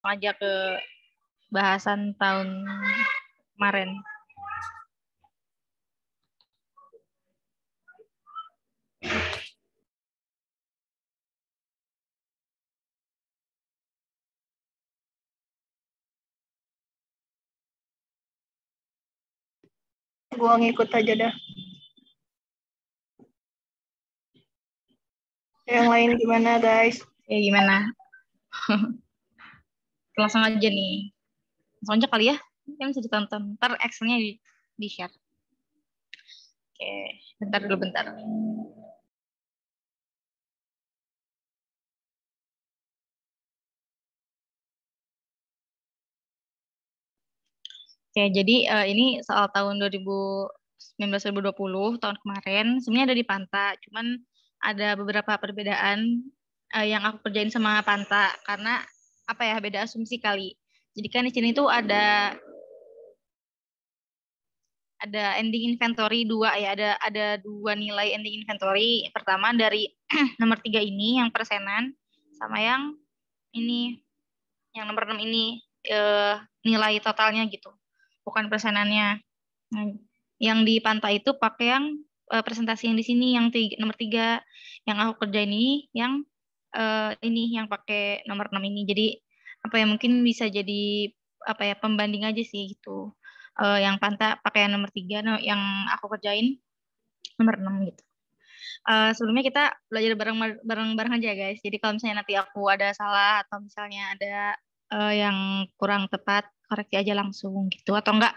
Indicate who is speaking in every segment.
Speaker 1: langsung aja ke bahasan tahun kemarin.
Speaker 2: Gua ngikut aja dah. Yang lain gimana, guys?
Speaker 1: Ya gimana? Langsung aja nih. Langsung aja kali ya. Yang bisa ditonton. Ntar Excel-nya di-share. Oke, bentar dulu bentar. Oke, jadi ini soal tahun 2019-2020, tahun kemarin. Sebenarnya ada di Panta, cuman ada beberapa perbedaan yang aku kerjain sama Panta karena apa ya, beda asumsi kali. Jadi kan di sini tuh ada ending inventory 2 ya, ada 2 nilai ending inventory. Pertama dari nomor 3 ini yang persenan, sama yang ini yang nomor 6 ini nilai totalnya gitu, bukan persenannya. Nah, yang di pantai itu pakai yang presentasi yang di sini yang nomor 3. Yang aku kerjain ini yang ini yang pakai nomor 6 ini. Jadi apa ya, mungkin bisa jadi apa ya, pembanding aja sih gitu. Yang Panta pakai yang nomor 3, yang aku kerjain nomor 6 gitu. Sebelumnya kita belajar bareng-bareng aja guys. Jadi kalau misalnya nanti aku ada salah atau misalnya ada yang kurang tepat, koreksi aja langsung gitu. Atau enggak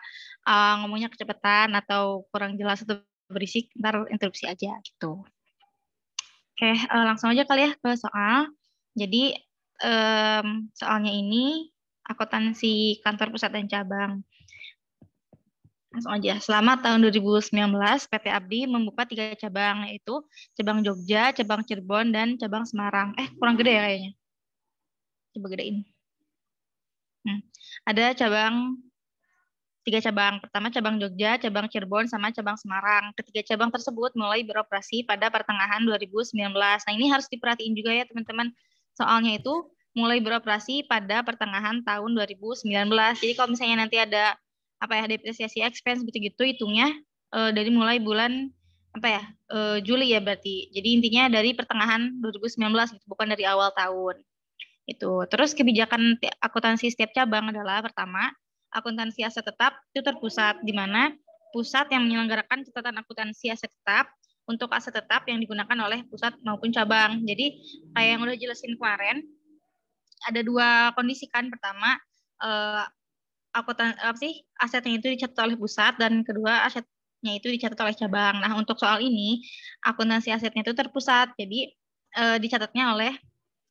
Speaker 1: ngomongnya kecepatan atau kurang jelas atau berisik, ntar interupsi aja gitu. Oke, langsung aja kali ya ke soal. Jadi soalnya ini akuntansi kantor pusat dan cabang. Langsung aja. Selama tahun 2019, PT Abdi membuka 3 cabang, yaitu cabang Jogja, cabang Cirebon, dan cabang Semarang. Kurang gede ya kayaknya. Coba gedein. Ada 3 cabang. Pertama cabang Jogja, cabang Cirebon, sama cabang Semarang. Ketiga cabang tersebut mulai beroperasi pada pertengahan 2019. Nah, ini harus diperhatiin juga ya teman-teman. Soalnya itu mulai beroperasi pada pertengahan tahun 2019. Jadi kalau misalnya nanti ada apa ya, depresiasi expense gitu-gitu, hitungnya dari mulai bulan apa ya, Juli ya berarti. Jadi intinya dari pertengahan 2019 gitu, bukan dari awal tahun. Itu. Terus kebijakan akuntansi setiap cabang adalah pertama, akuntansi aset tetap itu terpusat, di mana pusat yang menyelenggarakan catatan akuntansi aset tetap untuk aset tetap yang digunakan oleh pusat maupun cabang. Jadi kayak yang udah jelasin kemarin, ada 2 kondisi kan. Pertama, asetnya itu dicatat oleh pusat, dan kedua asetnya itu dicatat oleh cabang. Nah, untuk soal ini akuntansi asetnya itu terpusat, jadi dicatatnya oleh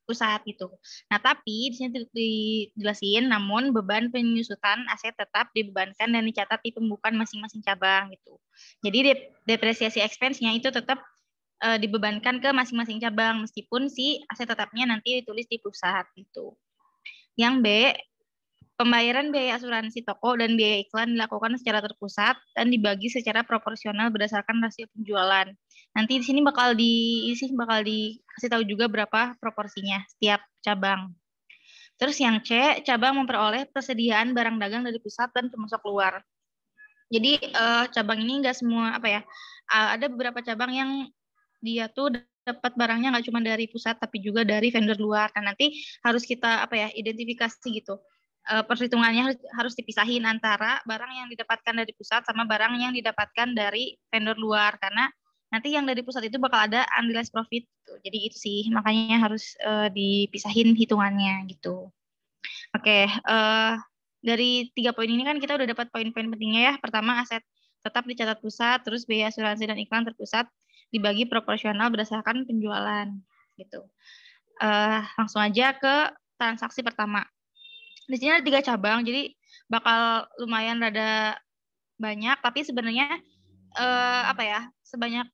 Speaker 1: pusat gitu. Nah, tapi di sini dijelasin, namun beban penyusutan aset tetap dibebankan dan dicatat di pembukuan masing-masing cabang gitu. Jadi depresiasi expense-nya itu tetap dibebankan ke masing-masing cabang meskipun si aset tetapnya nanti ditulis di pusat gitu. Yang B, pembayaran biaya asuransi toko dan biaya iklan dilakukan secara terpusat dan dibagi secara proporsional berdasarkan rasio penjualan. Nanti di sini bakal dikasih tahu juga berapa proporsinya setiap cabang. Terus yang C, cabang memperoleh persediaan barang dagang dari pusat dan termasuk keluar. Jadi cabang ini nggak semua apa ya, ada beberapa cabang yang dia tuh dapat barangnya nggak cuma dari pusat tapi juga dari vendor luar. Nah, nanti harus kita apa ya, identifikasi gitu. Perhitungannya harus dipisahin antara barang yang didapatkan dari pusat sama barang yang didapatkan dari vendor luar, karena nanti yang dari pusat itu bakal ada unrealized profit gitu. Jadi itu sih makanya harus dipisahin hitungannya gitu. Oke, dari 3 poin ini kan kita udah dapat poin-poin pentingnya ya. Pertama, aset tetap dicatat pusat, terus biaya asuransi dan iklan terpusat dibagi proporsional berdasarkan penjualan gitu. Langsung aja ke transaksi pertama. Di sini ada 3 cabang, jadi bakal lumayan rada banyak, tapi sebenarnya apa ya, sebanyak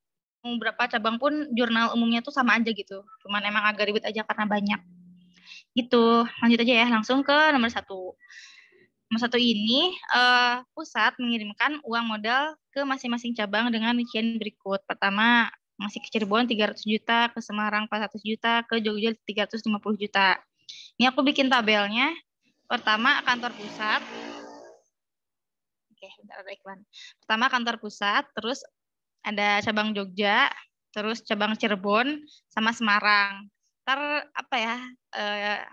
Speaker 1: berapa cabang pun jurnal umumnya tuh sama aja gitu. Cuman emang agak ribet aja karena banyak. Gitu. Lanjut aja ya, langsung ke nomor 1. Nomor 1 ini pusat mengirimkan uang modal ke masing-masing cabang dengan rincian berikut. Pertama, masih ke Cirebon 300 juta, ke Semarang 400 juta, ke Jogja 350 juta. Ini aku bikin tabelnya Pertama kantor pusat. Oke, bentar ada iklan. Pertama kantor pusat, terus ada cabang Jogja, terus cabang Cirebon, sama Semarang. Ntar apa ya,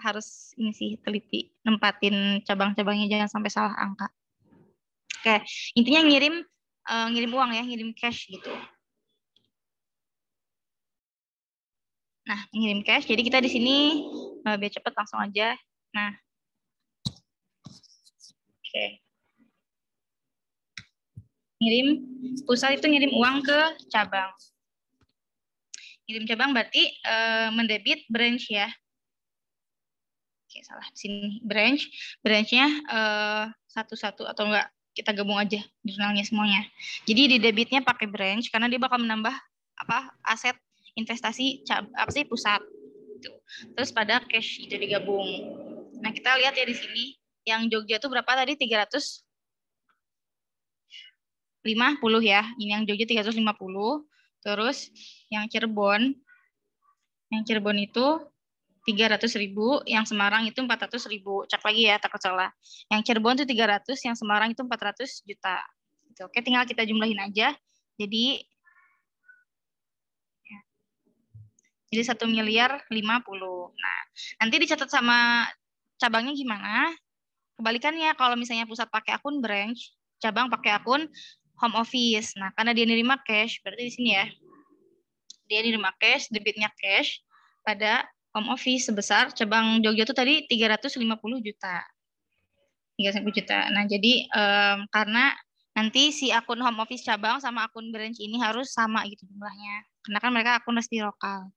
Speaker 1: harus ini sih teliti, nempatin cabang-cabangnya jangan sampai salah angka. Oke, intinya ngirim uang ya, ngirim cash gitu. Nah, ngirim cash. Jadi kita di sini biar cepet langsung aja. Nah, oke. Pusat itu ngirim uang ke cabang. Ngirim cabang berarti mendebit branch ya. Oke, salah. Di sini branchnya satu-satu atau enggak kita gabung aja jurnalnya semuanya. Jadi di debitnya pakai branch karena dia bakal menambah aset investasi pusat. Gitu. Terus pada cash itu digabung. Nah, kita lihat ya di sini yang Jogja itu berapa tadi? 350 ya. Ini yang Jogja 350. Terus yang Cirebon itu 300.000, yang Semarang itu 400.000. Cek lagi ya, takut salah. Yang Cirebon itu 300, yang Semarang itu 400 juta. Gitu. Oke, tinggal kita jumlahin aja. Jadi 1.050.000. Nah, nanti dicatat sama cabangnya gimana? Kebalikannya, kalau misalnya pusat pakai akun branch, cabang pakai akun home office. Nah, karena dia nerima cash, berarti di sini ya. Dia nerima cash, debitnya cash pada home office sebesar cabang Jogja itu tadi 350 juta. 350 juta. Nah, jadi karena nanti si akun home office cabang sama akun branch ini harus sama gitu jumlahnya. Karena kan mereka akun resmi lokal.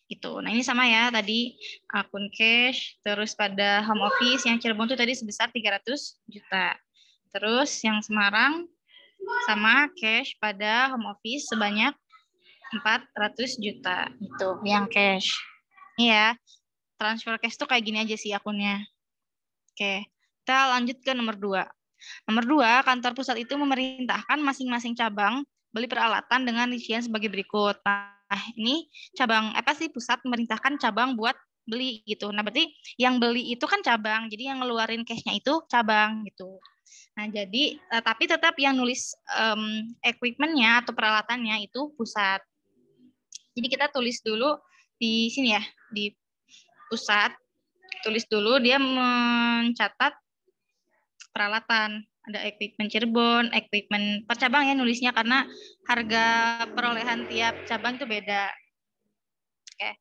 Speaker 1: Gitu. Nah, ini sama ya tadi akun cash, terus pada home office yang Cirebon itu tadi sebesar 300 juta. Terus yang Semarang sama cash pada home office sebanyak 400 juta. Itu yang cash. Ini ya, transfer cash tuh kayak gini aja sih akunnya. Oke, kita lanjut ke nomor 2. Nomor 2, kantor pusat itu memerintahkan masing-masing cabang beli peralatan dengan rincian sebagai berikut. Nah, ini cabang pusat memerintahkan cabang buat beli gitu. Nah, berarti yang beli itu kan cabang, jadi yang ngeluarin cash-nya itu cabang gitu. Nah, jadi tapi tetap yang nulis equipment-nya atau peralatannya itu pusat. Jadi kita tulis dulu di sini ya, di pusat. Tulis dulu dia mencatat peralatan. Ada equipment Cirebon, equipment per cabang ya nulisnya karena harga perolehan tiap cabang itu beda. Oke.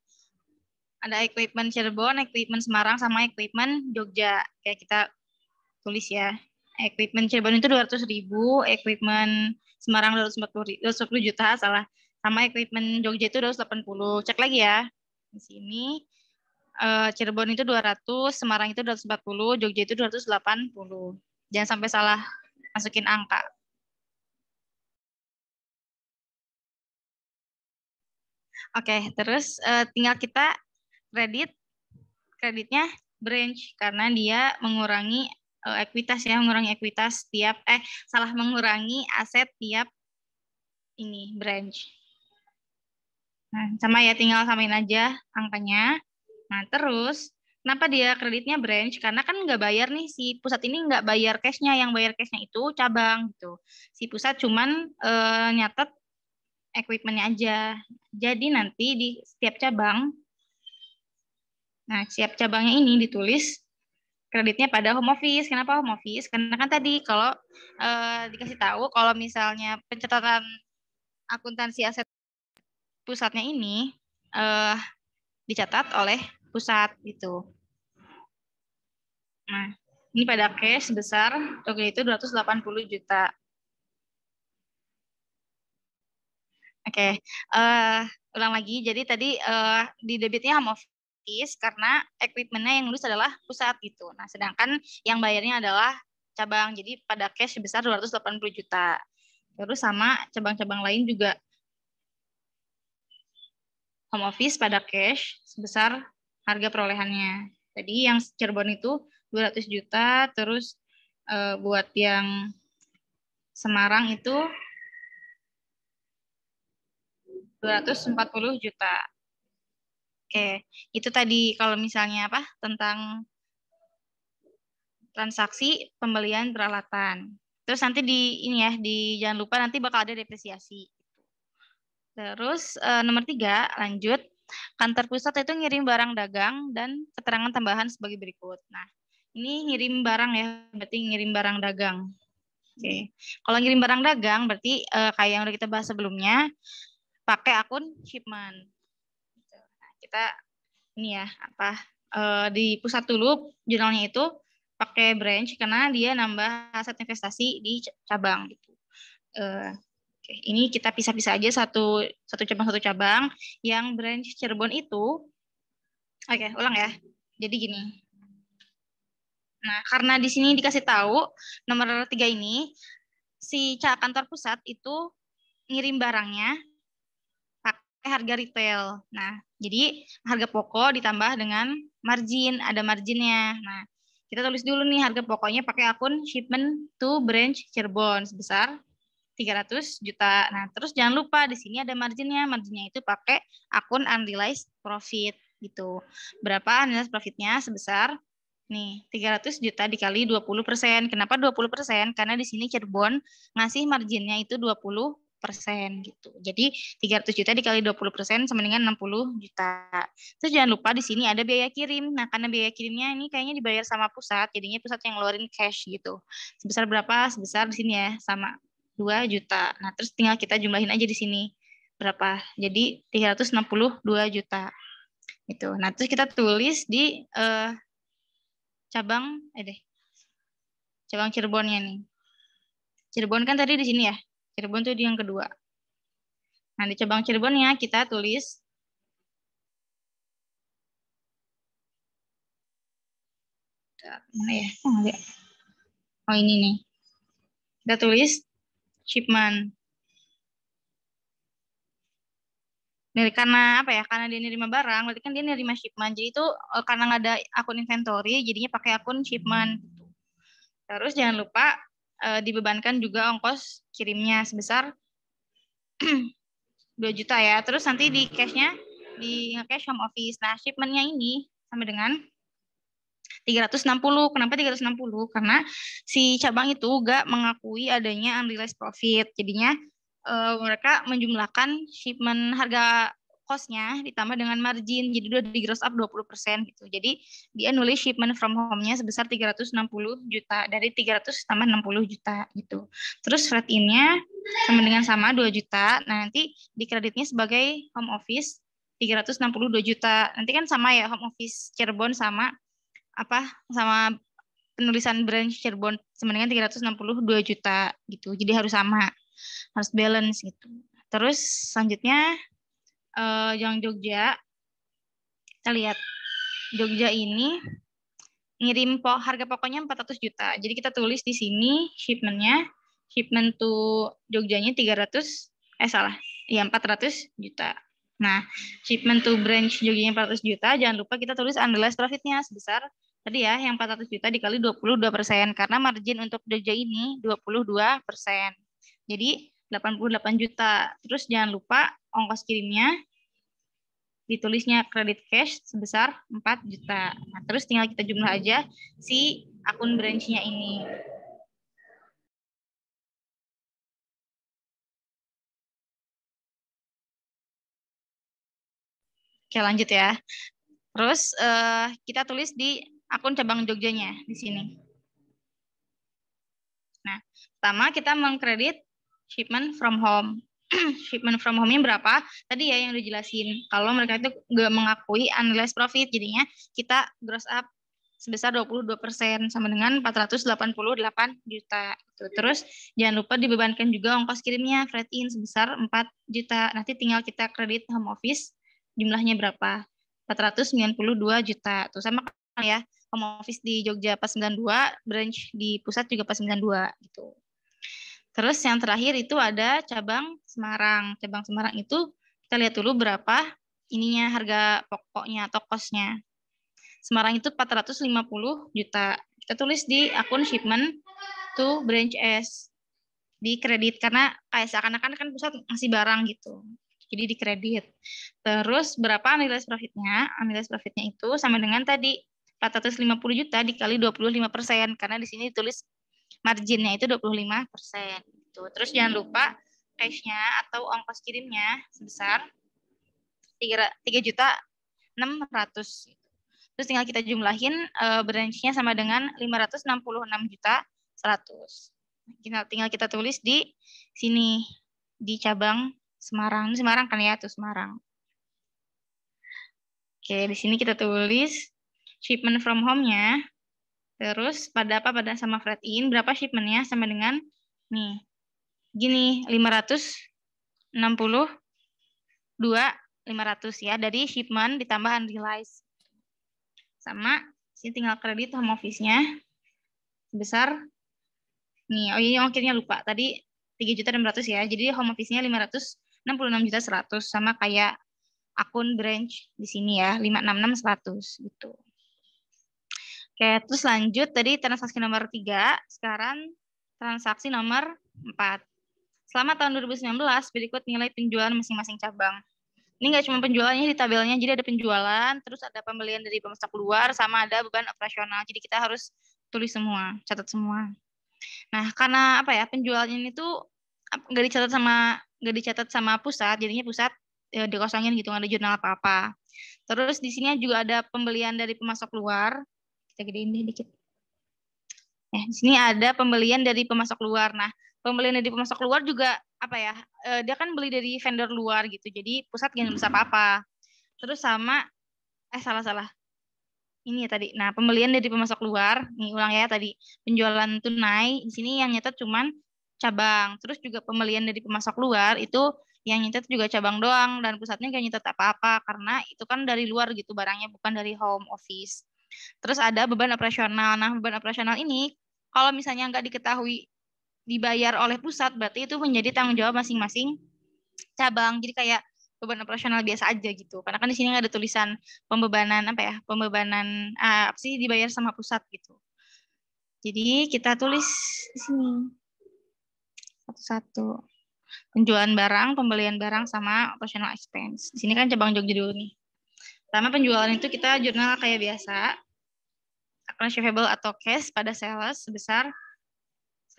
Speaker 1: Ada equipment Cirebon, equipment Semarang, sama equipment Jogja. Kayak kita tulis ya. Equipment Cirebon itu 200.000, equipment Semarang 240 juta, salah. Sama equipment Jogja itu 280. Cek lagi ya. Di sini Cirebon itu 200, Semarang itu 240, Jogja itu 280. Jangan sampai salah masukin angka. Oke, terus tinggal kita kreditnya branch karena dia mengurangi ekuitas ya, mengurangi ekuitas mengurangi aset tiap ini branch. Nah, sama ya, tinggal samain aja angkanya. Nah, terus kenapa dia kreditnya branch? Karena kan nggak bayar nih, si pusat ini nggak bayar cash-nya, yang bayar cash-nya itu cabang gitu. Si pusat cuman nyatet equipment-nya aja. Jadi nanti di setiap cabang, nah setiap cabangnya ini ditulis kreditnya pada home office. Kenapa home office? Karena kan tadi kalau dikasih tahu kalau misalnya pencatatan akuntansi aset pusatnya ini dicatat oleh pusat gitu. Nah, ini pada cash sebesar total itu 280 juta. Oke, ulang lagi. Jadi tadi di debitnya home office karena equipment-nya yang nulis adalah pusat gitu. Nah, sedangkan yang bayarnya adalah cabang. Jadi pada cash sebesar 280 juta. Terus sama cabang-cabang lain juga home office pada cash sebesar harga perolehannya. Tadi yang Cirebon itu 200 juta, terus buat yang Semarang itu 240 juta. Oke, itu tadi kalau misalnya tentang transaksi pembelian peralatan. Terus nanti di ini ya, jangan lupa nanti bakal ada depresiasi. Terus nomor 3, lanjut. Kantor pusat itu ngirim barang dagang dan keterangan tambahan sebagai berikut. Nah, ini ngirim barang ya, berarti ngirim barang dagang. Oke. Kalau ngirim barang dagang berarti kayak yang udah kita bahas sebelumnya, pakai akun shipment. Nah, kita ini ya di pusat dulu jurnalnya itu pakai branch karena dia nambah aset investasi di cabang gitu. Oke, ini kita pisah-pisah aja satu cabang. Yang branch Cirebon itu, oke, ulang ya. Jadi gini. Nah, karena di sini dikasih tahu nomor 3 ini si kantor pusat itu ngirim barangnya pakai harga retail. Nah, jadi harga pokok ditambah dengan margin, ada marginnya. Nah, kita tulis dulu nih harga pokoknya pakai akun shipment to branch Cirebon sebesar 300 juta. Nah, terus jangan lupa di sini ada marginnya. Marginnya itu pakai akun unrealized profit gitu. Berapa unrealized profitnya? Sebesar nih 300 juta dikali 20%. Kenapa 20%? Karena di sini Cirebon ngasih marginnya itu 20% gitu. Jadi 300 juta dikali 20% sama dengan 60 juta. Terus jangan lupa di sini ada biaya kirim. Nah, karena biaya kirimnya ini kayaknya dibayar sama pusat, jadinya pusat yang ngeluarin cash gitu. Sebesar berapa? Sebesar di sini ya, sama 2 juta. Nah, terus tinggal kita jumlahin aja di sini. Berapa? Jadi 362 juta. Itu. Nah, terus kita tulis di cabang Cirebonnya nih. Cirebon kan tadi di sini ya. Cirebon tuh di yang kedua. Nah, di cabang Cirebonnya kita tulis mana ya? Oh, ini nih. Kita tulis shipment. Karena apa ya? Karena dia nerima barang, berarti kan dia nerima shipment. Jadi itu karena nggak ada akun inventory, jadinya pakai akun shipment. Terus jangan lupa dibebankan juga ongkos kirimnya sebesar 2 juta ya. Terus nanti di cash-nya di cash home office. Nah, shipment-nya ini sama dengan 360. Kenapa 360? Karena si cabang itu nggak mengakui adanya unrealized profit. Jadinya mereka menjumlahkan shipment harga cost-nya ditambah dengan margin. Jadi udah di gross up 20% gitu. Jadi dia nulis shipment from home-nya sebesar 360 juta. Dari 300 tambah 60 juta gitu. Terus flat in-nya sama 2 juta. Nah, nanti di kreditnya sebagai home office 362 juta. Nanti kan sama ya home office Cirebon sama penulisan branch Cirebon sama dengan 362 juta gitu. Jadi harus sama, harus balance gitu. Terus selanjutnya yang Jogja, kita lihat Jogja ini ngirim harga pokoknya 400 juta. Jadi kita tulis di sini shipment to Jogjanya 400 juta. Nah, shipment to branch Jogjanya 400 juta, jangan lupa kita tulis unrealized profit-nya sebesar tadi ya, yang 400 juta dikali 22%, karena margin untuk Jogja ini 22%. Jadi 88 juta. Terus jangan lupa ongkos kirimnya ditulisnya kredit cash sebesar 4 juta. Nah, terus tinggal kita jumlah aja si akun branch-nya ini. Oke, lanjut ya. Terus kita tulis di akun cabang Jogjanya di sini. Nah, pertama kita mengkredit shipment from home. Shipment from home-nya berapa? Tadi ya yang udah jelasin. Kalau mereka itu nggak mengakui unrealized profit, jadinya kita gross up sebesar 22% sama dengan 488 juta. Terus jangan lupa dibebankan juga ongkos kirimnya freight in sebesar 4 juta. Nanti tinggal kita kredit home office jumlahnya berapa? 492 juta. Tuh sama kan ya, home office di Jogja pas 92, branch di pusat juga pas 92 gitu. Terus yang terakhir itu ada cabang Semarang. Cabang Semarang itu kita lihat dulu berapa ininya harga pokoknya atau cost-nya. Semarang itu 450 juta. Kita tulis di akun shipment to branch S. Di kredit karena kayak seakan-akan kan pusat ngasih barang gitu. Jadi di kredit. Terus berapa unrealized profit-nya? Unrealized profit-nya itu sama dengan tadi 450 juta dikali 25%, karena di sini ditulis marginnya itu 25%. Gitu. Terus jangan lupa cash-nya atau ongkos kirimnya sebesar 3.600.000. Terus tinggal kita jumlahin branch-nya sama dengan 566.100. Tinggal kita tulis di sini di cabang Semarang. Ini Semarang kan ya, tuh Semarang. Oke, di sini kita tulis shipment from home-nya. Terus pada sama freight in berapa shipment-nya sama dengan nih. Gini, 562.500 ya dari shipment ditambah unrealized. Sama sini tinggal kredit home office-nya sebesar nih, oh ini ongkirnya lupa. Tadi 3.600 ya. Jadi home office-nya 566.100 sama kayak akun branch di sini ya, 566.100 gitu. Oke, terus lanjut tadi transaksi nomor 3, sekarang transaksi nomor 4. Selama tahun 2019 berikut nilai penjualan masing-masing cabang. Ini nggak cuma penjualannya di tabelnya, jadi ada penjualan, terus ada pembelian dari pemesak luar, sama ada beban operasional. Jadi kita harus tulis semua, catat semua. Nah, karena apa ya, penjualannya itu nggak dicatat sama pusat, jadinya pusat dikosongin gitu, nggak ada jurnal apa-apa. Terus di sini juga ada pembelian dari pemasok luar. Kita gedein deh dikit. Di sini ada pembelian dari pemasok luar. Nah, pembelian dari pemasok luar juga apa ya? Dia kan beli dari vendor luar gitu. Jadi pusat nggak nulis apa-apa. Terus sama salah. Ini ya tadi. Nah, pembelian dari pemasok luar, nih ulang ya tadi. Penjualan tunai, di sini yang nyetet cuman cabang. Terus juga pembelian dari pemasok luar itu yang nyetet juga cabang doang dan pusatnya nggak nyetet apa-apa karena itu kan dari luar gitu barangnya, bukan dari home office. Terus ada beban operasional. Nah, beban operasional ini kalau misalnya nggak diketahui dibayar oleh pusat, berarti itu menjadi tanggung jawab masing-masing cabang. Jadi kayak beban operasional biasa aja gitu. Karena kan di sini nggak ada tulisan pembebanan apa sih dibayar sama pusat gitu. Jadi kita tulis di sini satu-satu. Penjualan barang, pembelian barang, sama operational expense. Di sini kan cabang Jogja dulu nih. Pertama penjualan itu kita jurnal kayak biasa. Accounts receivable atau cash pada sales sebesar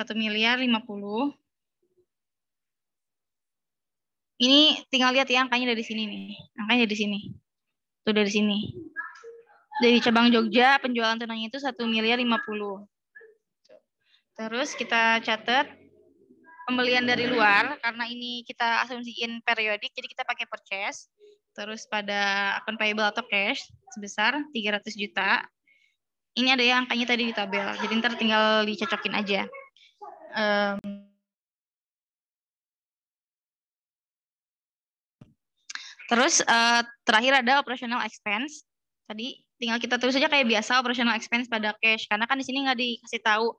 Speaker 1: 1.050.000. Ini tinggal lihat ya angkanya dari sini nih. Angkanya dari sini. Tuh dari sini. Dari cabang Jogja penjualan tunainya itu 1.050.000. Terus kita catat pembelian dari luar karena ini kita asumsiin periodik jadi kita pakai purchase. Terus pada akun payable atau cash sebesar 300 juta. Ini ada yang angkanya tadi di tabel. Jadi ntar tinggal dicocokin aja. Terus terakhir ada operational expense. Tadi tinggal kita tulis aja kayak biasa operational expense pada cash. Karena kan di sini nggak dikasih tahu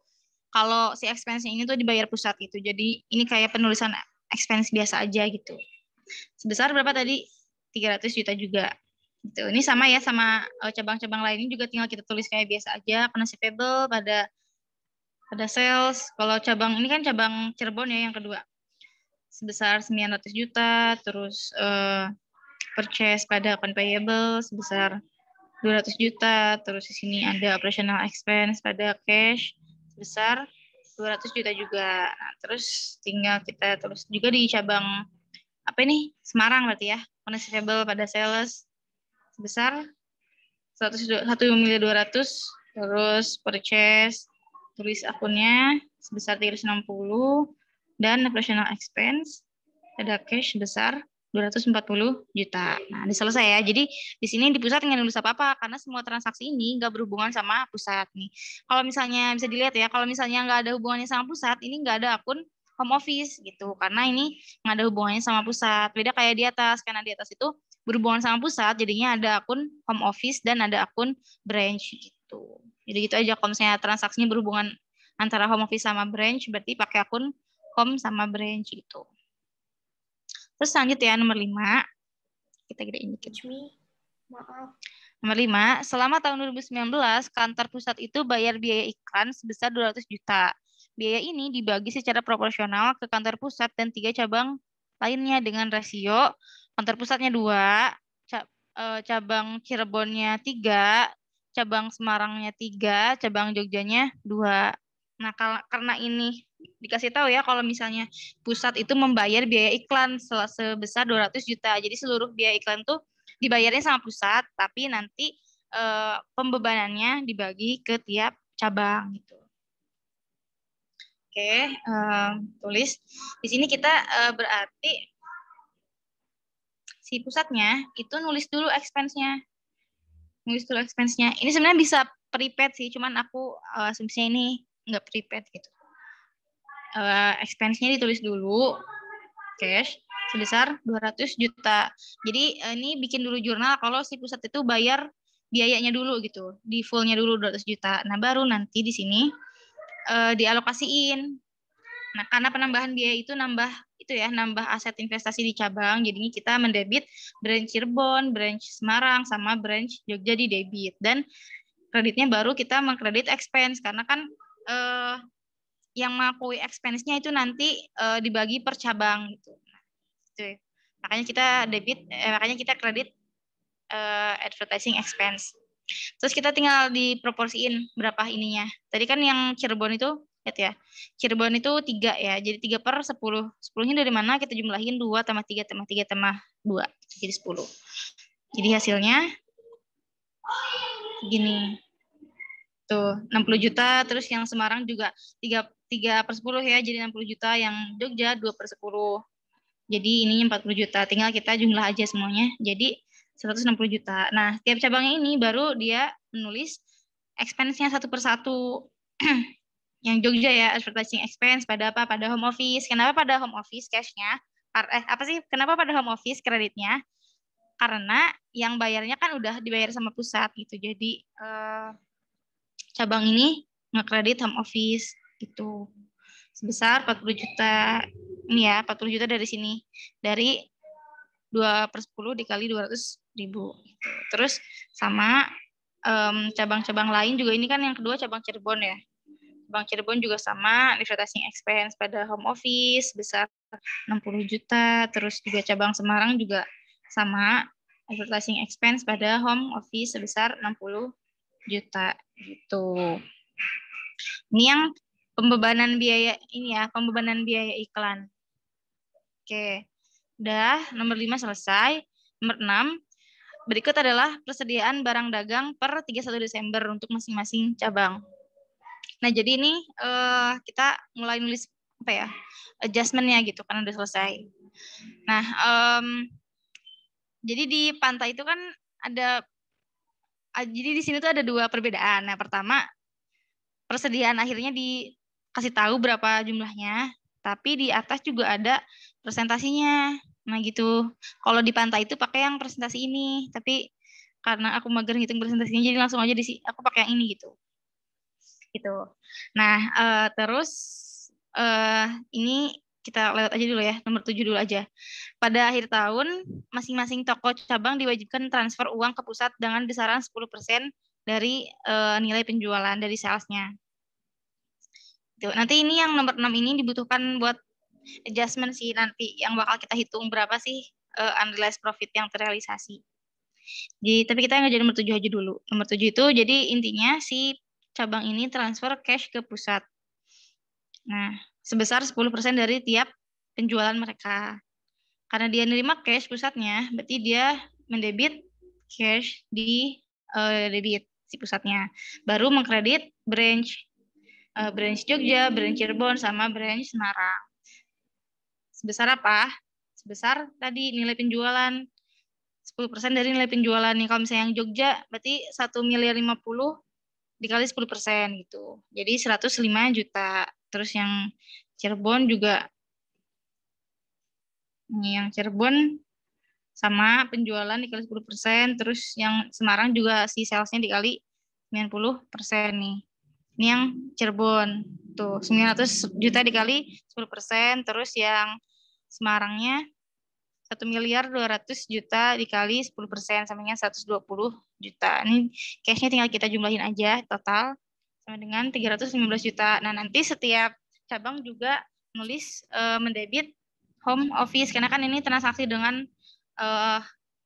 Speaker 1: kalau si expense ini tuh dibayar pusat gitu. Jadi ini kayak penulisan expense biasa aja gitu. Sebesar berapa tadi? 300 juta juga. Gitu. Ini sama ya sama cabang-cabang lain ini juga tinggal kita tulis kayak biasa aja. Accounts receivable pada sales. Kalau cabang ini kan cabang Cirebon ya yang kedua. Sebesar 900 juta. Terus purchase pada account payable sebesar 200 juta. Terus di sini ada operational expense pada cash sebesar 200 juta juga. Nah, terus tinggal kita tulis juga di cabang apa ini? Semarang berarti ya. Accounts receivable pada sales sebesar 1.200.000. Terus purchase tulis akunnya sebesar 360 dan operational expense pada cash sebesar 240 juta. Nah, ini selesai ya. Jadi di sini di pusat nggak nulis apa-apa karena semua transaksi ini nggak berhubungan sama pusat nih. Kalau misalnya bisa dilihat ya, kalau misalnya nggak ada hubungannya sama pusat, ini nggak ada akun home office gitu. Karena ini nggak ada hubungannya sama pusat. Beda kayak di atas, karena di atas itu berhubungan sama pusat, jadinya ada akun home office dan ada akun branch gitu. Jadi gitu aja. Kalau misalnya transaksinya berhubungan antara home office sama branch, berarti pakai akun home sama branch gitu. Terus lanjut ya nomor 5. Kita gedein dikit.
Speaker 2: Maaf.
Speaker 1: Nomor 5, selama tahun 2019 kantor pusat itu bayar biaya iklan sebesar 200 juta. Biaya ini dibagi secara proporsional ke kantor pusat dan 3 cabang lainnya dengan rasio kantor pusatnya 2, cabang Cirebonnya 3, cabang Semarangnya 3, cabang Jogjanya 2. Nah, karena ini dikasih tahu ya kalau misalnya pusat itu membayar biaya iklan sebesar 200 juta. Jadi seluruh biaya iklan tuh dibayarnya sama pusat, tapi nanti pembebanannya dibagi ke tiap cabang gitu. Oke, tulis. Di sini kita berarti si pusatnya itu nulis dulu expense-nya. Nulis dulu expense-nya. Ini sebenarnya bisa prepaid sih, cuman aku asumsinya ini nggak prepaid gitu. Expense-nya ditulis dulu, cash sebesar 200 juta. Jadi ini bikin dulu jurnal kalau si pusat itu bayar biayanya dulu gitu, di full-nya dulu 200 juta. Nah, baru nanti di sini dialokasiin. Nah, karena penambahan biaya itu nambah aset investasi di cabang. Jadinya kita mendebit branch Cirebon, branch Semarang, sama branch Jogja di debit. Dan kreditnya baru kita mengkredit expense karena kan yang mengakui expense-nya itu nanti dibagi per cabang gitu. Gitu. Makanya kita kredit advertising expense. Terus kita tinggal diproporsiin berapa ininya. Tadi kan yang Cirebon itu, lihat ya, Cirebon itu 3 ya, jadi 3 per 10. 10-nya dari mana? Kita jumlahin 2 tambah 3 tambah 3 tambah 2, jadi 10. Jadi hasilnya gini. Tuh, 60 juta, terus yang Semarang juga 3 per 10 ya, jadi 60 juta, yang Jogja 2 per 10. Jadi ininya 40 juta, tinggal kita jumlah aja semuanya, jadi 160 juta. Nah, tiap cabangnya ini baru dia menulis expense-nya satu per satu. Yang Jogja ya, advertising expense pada apa? Pada home office. Kenapa pada home office cash-nya? Kenapa pada home office kreditnya? Karena yang bayarnya kan udah dibayar sama pusat gitu. Jadi cabang ini ngekredit home office gitu. Sebesar 40 juta. Ini ya, 40 juta dari sini. Dari 2 per 10 dikali 200.000. Gitu. Terus sama cabang-cabang lain juga, ini kan yang kedua cabang Cirebon ya. Cabang Cirebon juga sama, advertising expense pada home office besar 60 juta. Terus juga cabang Semarang juga sama, advertising expense pada home office sebesar 60 juta gitu. Ini yang pembebanan biaya ini ya, pembebanan biaya iklan. Oke. Udah, nomor 5 selesai. Nomor 6, berikut adalah persediaan barang dagang per 31 Desember untuk masing-masing cabang. Nah, jadi ini kita mulai nulis apa ya, adjustment-nya gitu, kan udah selesai. Nah, jadi di pantai itu kan jadi di sini tuh ada 2 perbedaan. Nah, pertama, persediaan akhirnya dikasih tahu berapa jumlahnya, tapi di atas juga ada presentasinya. Nah gitu. Kalau di pantai itu pakai yang presentasi ini, tapi karena aku mager ngitung presentasinya, jadi langsung aja aku pakai yang ini gitu. Gitu. Nah, terus ini kita lewat aja dulu ya, nomor 7 dulu aja. Pada akhir tahun, masing-masing toko cabang diwajibkan transfer uang ke pusat dengan besaran 10% dari nilai penjualan dari salesnya. Nanti ini yang nomor 6 ini dibutuhkan buat adjustment sih, nanti yang bakal kita hitung berapa sih unrealized profit yang terrealisasi. Jadi, tapi kita ngerjain nomor 7 aja dulu. Nomor 7 itu jadi intinya si cabang ini transfer cash ke pusat. Nah, sebesar 10% dari tiap penjualan mereka. Karena dia nerima cash pusatnya, berarti dia mendebit cash di debit si pusatnya. Baru mengkredit branch Jogja, branch Cirebon, sama branch Semarang. Sebesar apa? Sebesar tadi nilai penjualan 10% dari nilai penjualan nih. Kalau misalnya yang Jogja berarti 1.050.000 dikali 10% gitu. Jadi 105 juta. Terus yang Cirebon juga, yang Cirebon sama penjualan dikali 10%, terus yang Semarang juga si salesnya dikali 90% nih. Ini yang Cirebon tuh 900 juta dikali 10%, terus yang Semarangnya 1.200.000.000 dikali 10%, samanya 120 juta. Ini cashnya tinggal kita jumlahin aja, total sama dengan 315 juta. Nah, nanti setiap cabang juga nulis mendebit home office, karena kan ini transaksi dengan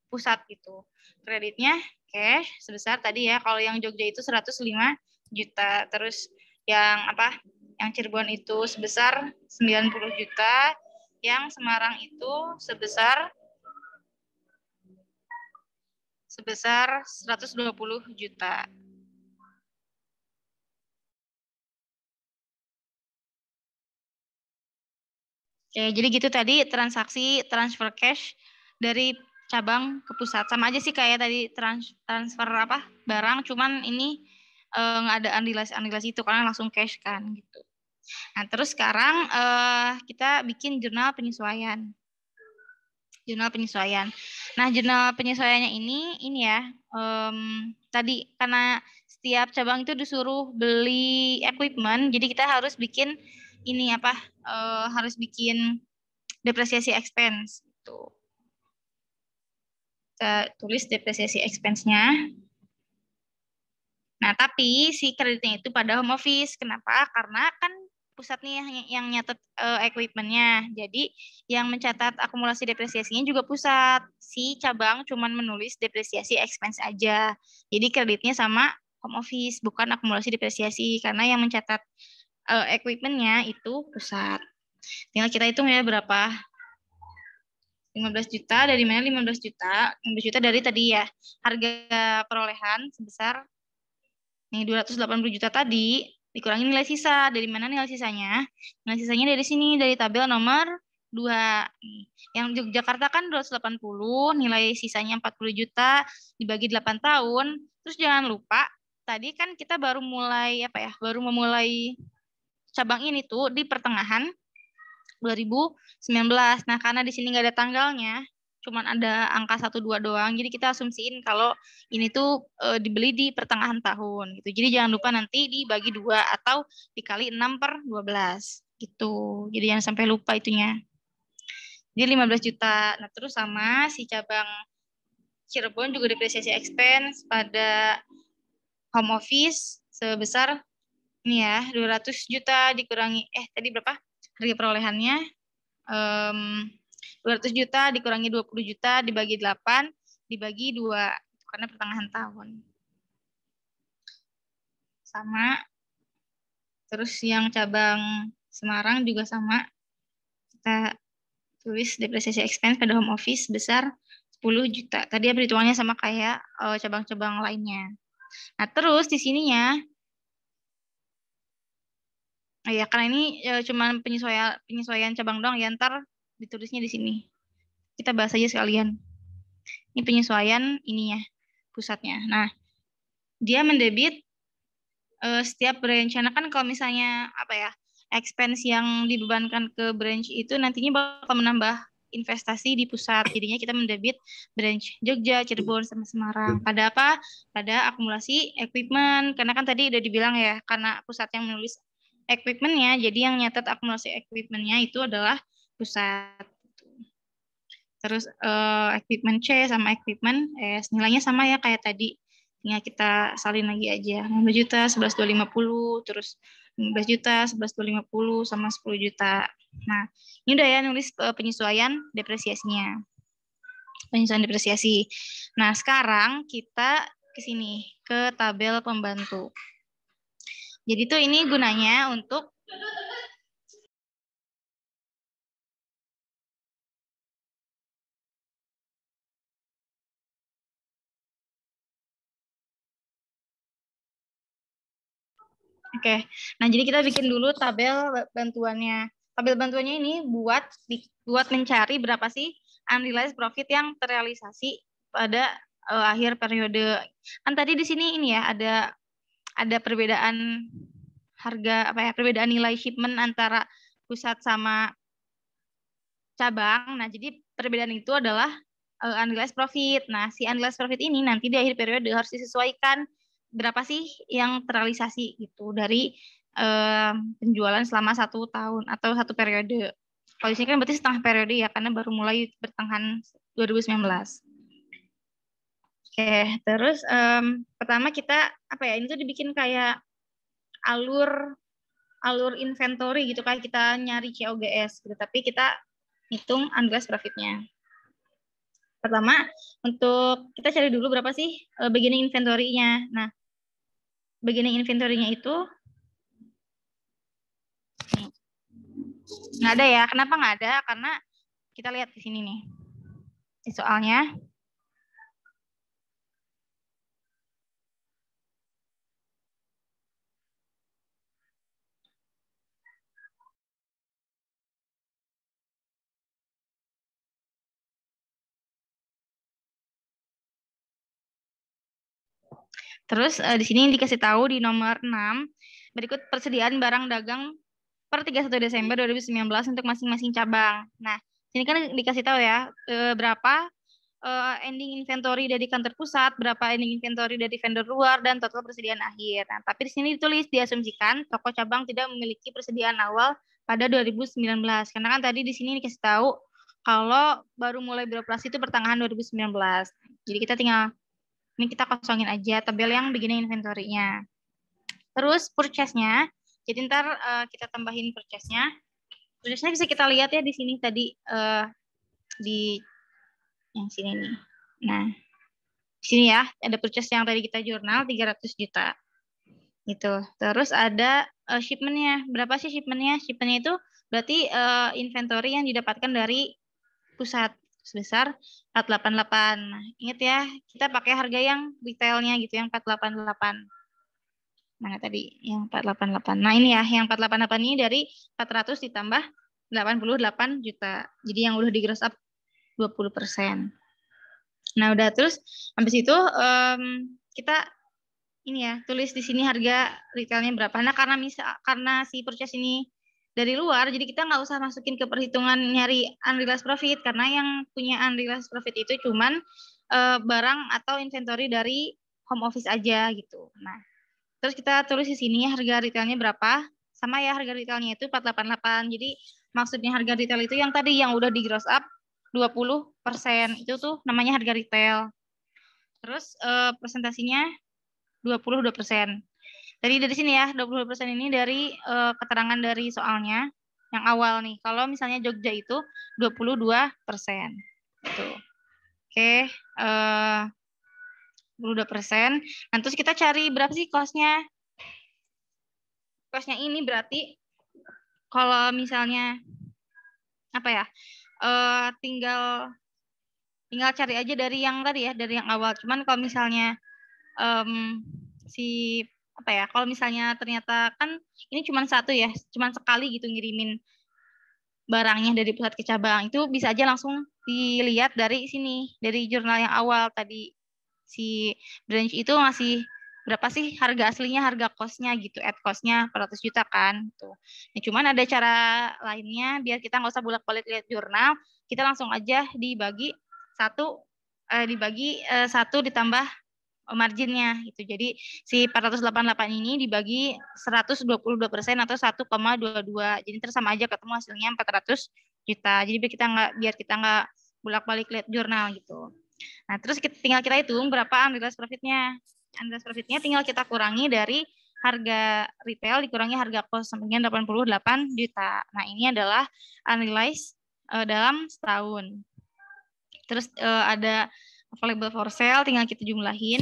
Speaker 1: pusat gitu. Kreditnya cash sebesar tadi ya, kalau yang Jogja itu 105 juta. Terus yang yang Cirebon itu sebesar 90 juta, yang Semarang itu sebesar 120 juta. Oke, jadi gitu tadi transaksi transfer cash dari cabang ke pusat. Sama aja sih kayak tadi transfer barang, cuman ini nggak ada andilas itu karena langsung cash kan gitu. Nah, terus sekarang kita bikin jurnal penyesuaian. Jurnal penyesuaian. Nah, jurnal penyesuaiannya ini ya, tadi karena setiap cabang itu disuruh beli equipment, jadi kita harus bikin ini harus bikin depresiasi expense. Gitu. Kita tulis depresiasi expense-nya. Nah, tapi si kreditnya itu pada home office. Kenapa? Karena kan pusat nih yang nyatet equipment-nya. Jadi yang mencatat akumulasi depresiasinya juga pusat. Si cabang cuman menulis depresiasi expense aja. Jadi kreditnya sama home office, bukan akumulasi depresiasi. Karena yang mencatat equipment-nya itu pusat. Tinggal kita hitung ya berapa. 15 juta, dari mana 15 juta? 15 juta dari tadi ya. Harga perolehan sebesar 280 juta tadi, dikurangi nilai sisa. Dari mana nilai sisanya? Nilai sisanya dari sini, dari tabel nomor 2. Yang Yogyakarta kan 280, nilai sisanya 40 juta, dibagi 8 tahun. Terus jangan lupa, tadi kan kita baru mulai, baru memulai cabang ini tuh di pertengahan 2019. Nah, karena di sini nggak ada tanggalnya, cuman ada angka 1-2 doang, jadi kita asumsiin kalau ini tuh dibeli di pertengahan tahun gitu. Jadi jangan lupa nanti dibagi 2 atau dikali 6/12 gitu. Jadi jangan sampai lupa itunya. Jadi 15 juta. Nah, terus sama si cabang Cirebon juga depresiasi expense pada home office sebesar ini ya, 200 juta dikurangi tadi berapa? Harga perolehannya 200 juta dikurangi 20 juta dibagi 8 dibagi 2 karena pertengahan tahun. Sama. Terus yang cabang Semarang juga sama. Kita tulis depresiasi expense pada home office besar 10 juta. Tadi perhitungannya sama kayak cabang-cabang lainnya. Nah, terus di sininya ya karena ini cuma penyesuaian cabang doang ya, ntar ditulisnya di sini. Kita bahas aja sekalian. Ini penyesuaian ininya, pusatnya. Nah, dia mendebit setiap branch. Karena kan kalau misalnya expense yang dibebankan ke branch itu nantinya bakal menambah investasi di pusat. Jadinya kita mendebit branch Jogja, Cirebon, sama Semarang. Pada apa? Pada akumulasi equipment. Karena kan tadi udah dibilang ya, karena pusat yang menulis equipment-nya, jadi yang nyatet akumulasi equipment-nya itu adalah pusat. Terus equipment C sama equipment S nilainya sama ya kayak tadi. Tinggal kita salin lagi aja. 15 juta, 11.250, terus 15 juta, 11.250 sama 10 juta. Nah, ini udah ya nulis penyesuaian depresiasinya. Penyesuaian depresiasi. Nah, sekarang kita ke sini, ke tabel pembantu. Jadi tuh ini gunanya untuk Oke, nah jadi kita bikin dulu tabel bantuannya. Tabel bantuannya ini buat mencari berapa sih unrealized profit yang terrealisasi pada akhir periode. Kan tadi di sini ini ya ada perbedaan harga perbedaan nilai shipment antara pusat sama cabang. Nah, jadi perbedaan itu adalah unrealized profit. Nah, si unrealized profit ini nanti di akhir periode harus disesuaikan berapa sih yang terrealisasi gitu dari penjualan selama 1 tahun atau 1 periode. Kalau di sini kan berarti setengah periode ya, karena baru mulai pertengahan 2019. Oke, terus pertama kita ini tuh dibikin kayak alur inventory gitu, kayak kita nyari COGS gitu, tapi kita hitung unrealized profit-nya. Pertama, untuk kita cari dulu berapa sih beginning inventory-nya. Nah, beginning inventory-nya itu nggak ada ya. Kenapa nggak ada? Karena kita lihat di sini nih. Di soalnya. Terus di sini dikasih tahu di nomor 6, berikut persediaan barang dagang per 31 Desember 2019 untuk masing-masing cabang. Nah, sini kan dikasih tahu ya berapa ending inventory dari kantor pusat, berapa ending inventory dari vendor luar, dan total persediaan akhir. Nah, tapi di sini ditulis diasumsikan toko cabang tidak memiliki persediaan awal pada 2019. Karena kan tadi di sini dikasih tahu kalau baru mulai beroperasi itu pertengahan 2019. Jadi kita tinggal ini kita kosongin aja tabel yang beginning inventory-nya. Terus purchase-nya, jadi ntar kita tambahin purchase-nya. Purchase-nya bisa kita lihat ya di sini tadi di yang sini nih. Nah, di sini ya ada purchase yang tadi kita jurnal 300 juta. Gitu. Terus ada shipment-nya. Berapa sih shipment-nya? Shipment-nya itu berarti inventory yang didapatkan dari pusat sebesar 488. Nah, ingat ya, kita pakai harga yang retailnya gitu, yang 488. Mana tadi? Yang 488. Nah, ini ya, yang 488 ini dari 400 ditambah 88 juta. Jadi yang udah di gross up 20%. Nah, udah terus habis itu kita ini ya, tulis di sini harga retailnya berapa. Nah, karena si purchase ini dari luar, jadi kita nggak usah masukin ke perhitungan nyari unrealized profit, karena yang punya unrealized profit itu cuman barang atau inventory dari home office aja gitu. Nah, terus kita tulis di sini harga retailnya berapa, sama ya harga retailnya itu 488. Jadi maksudnya harga retail itu yang tadi yang udah di gross up 20%, itu tuh namanya harga retail. Terus presentasinya 22%. Tadi dari sini ya, 20% ini dari keterangan dari soalnya yang awal nih. Kalau misalnya Jogja itu 22%. Gitu. Oke, 22%. Nah, terus kita cari berapa sih cost-nya? Cost-nya ini berarti kalau misalnya apa ya? Tinggal cari aja dari yang tadi ya, dari yang awal. Cuman kalau misalnya si apa ya, kalau misalnya ternyata kan ini cuma satu ya, cuma sekali gitu ngirimin barangnya dari pusat ke cabang, itu bisa aja langsung dilihat dari sini, dari jurnal yang awal tadi. Si branch itu masih berapa sih harga aslinya, harga cost-nya gitu, add cost-nya 400 juta kan tuh. Nah, cuman ada cara lainnya biar kita nggak usah bolak-balik lihat jurnal, kita langsung aja dibagi satu ditambah marginnya itu. Jadi si 488 ini dibagi 122% atau 1,22. Jadi tersama aja ketemu hasilnya 400 juta. Jadi biar kita nggak bolak-balik lihat jurnal gitu. Nah, terus tinggal kita hitung berapa unrealized profit-nya. Unrealized profit-nya tinggal kita kurangi dari harga retail dikurangi harga cost sampai 88 juta. Nah, ini adalah unrealized dalam setahun. Terus ada available for sale, tinggal kita jumlahin.